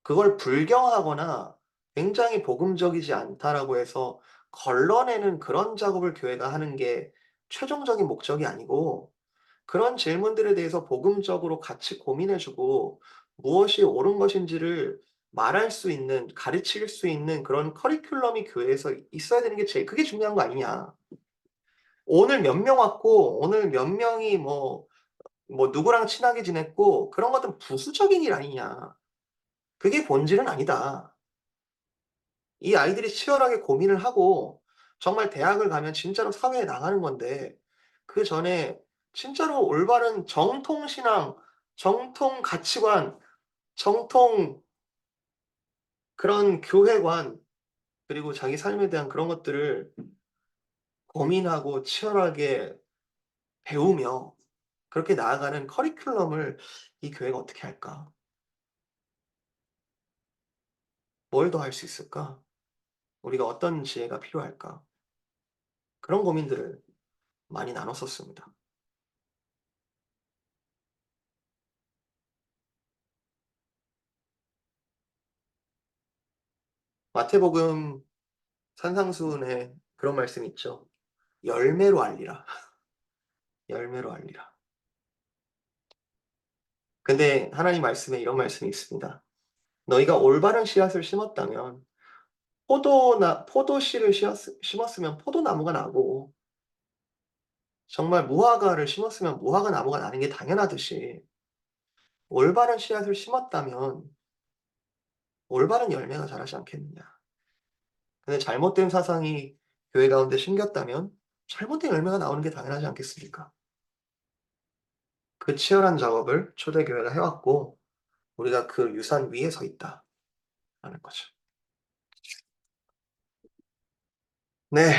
그걸 불경하거나 굉장히 복음적이지 않다라고 해서 걸러내는 그런 작업을 교회가 하는 게 최종적인 목적이 아니고 그런 질문들에 대해서 복음적으로 같이 고민해 주고 무엇이 옳은 것인지를 말할 수 있는 가르칠 수 있는 그런 커리큘럼이 교회에서 있어야 되는 게 제일 그게 중요한 거 아니냐. 오늘 몇 명 왔고 오늘 몇 명이 뭐 누구랑 친하게 지냈고 그런 것들은 부수적인 일 아니냐. 그게 본질은 아니다. 이 아이들이 치열하게 고민을 하고 정말 대학을 가면 진짜로 사회에 나가는 건데 그전에 진짜로 올바른 정통 신앙, 정통 가치관, 정통 그런 교회관 그리고 자기 삶에 대한 그런 것들을 고민하고 치열하게 배우며 그렇게 나아가는 커리큘럼을 이 교회가 어떻게 할까? 뭘 더 할 수 있을까? 우리가 어떤 지혜가 필요할까? 그런 고민들을 많이 나눴었습니다. 마태복음 산상수훈에 그런 말씀이 있죠. 열매로 알리라. 열매로 알리라. 근데 하나님 말씀에 이런 말씀이 있습니다. 너희가 올바른 씨앗을 심었다면 포도씨를 심었으면 포도나무가 나고, 정말 무화과를 심었으면 무화과 나무가 나는 게 당연하듯이 올바른 씨앗을 심었다면 올바른 열매가 자라지 않겠느냐. 근데 잘못된 사상이 교회 가운데 심겼다면 잘못된 열매가 나오는 게 당연하지 않겠습니까? 그 치열한 작업을 초대교회가 해왔고 우리가 그 유산 위에 서 있다라는 거죠. 네.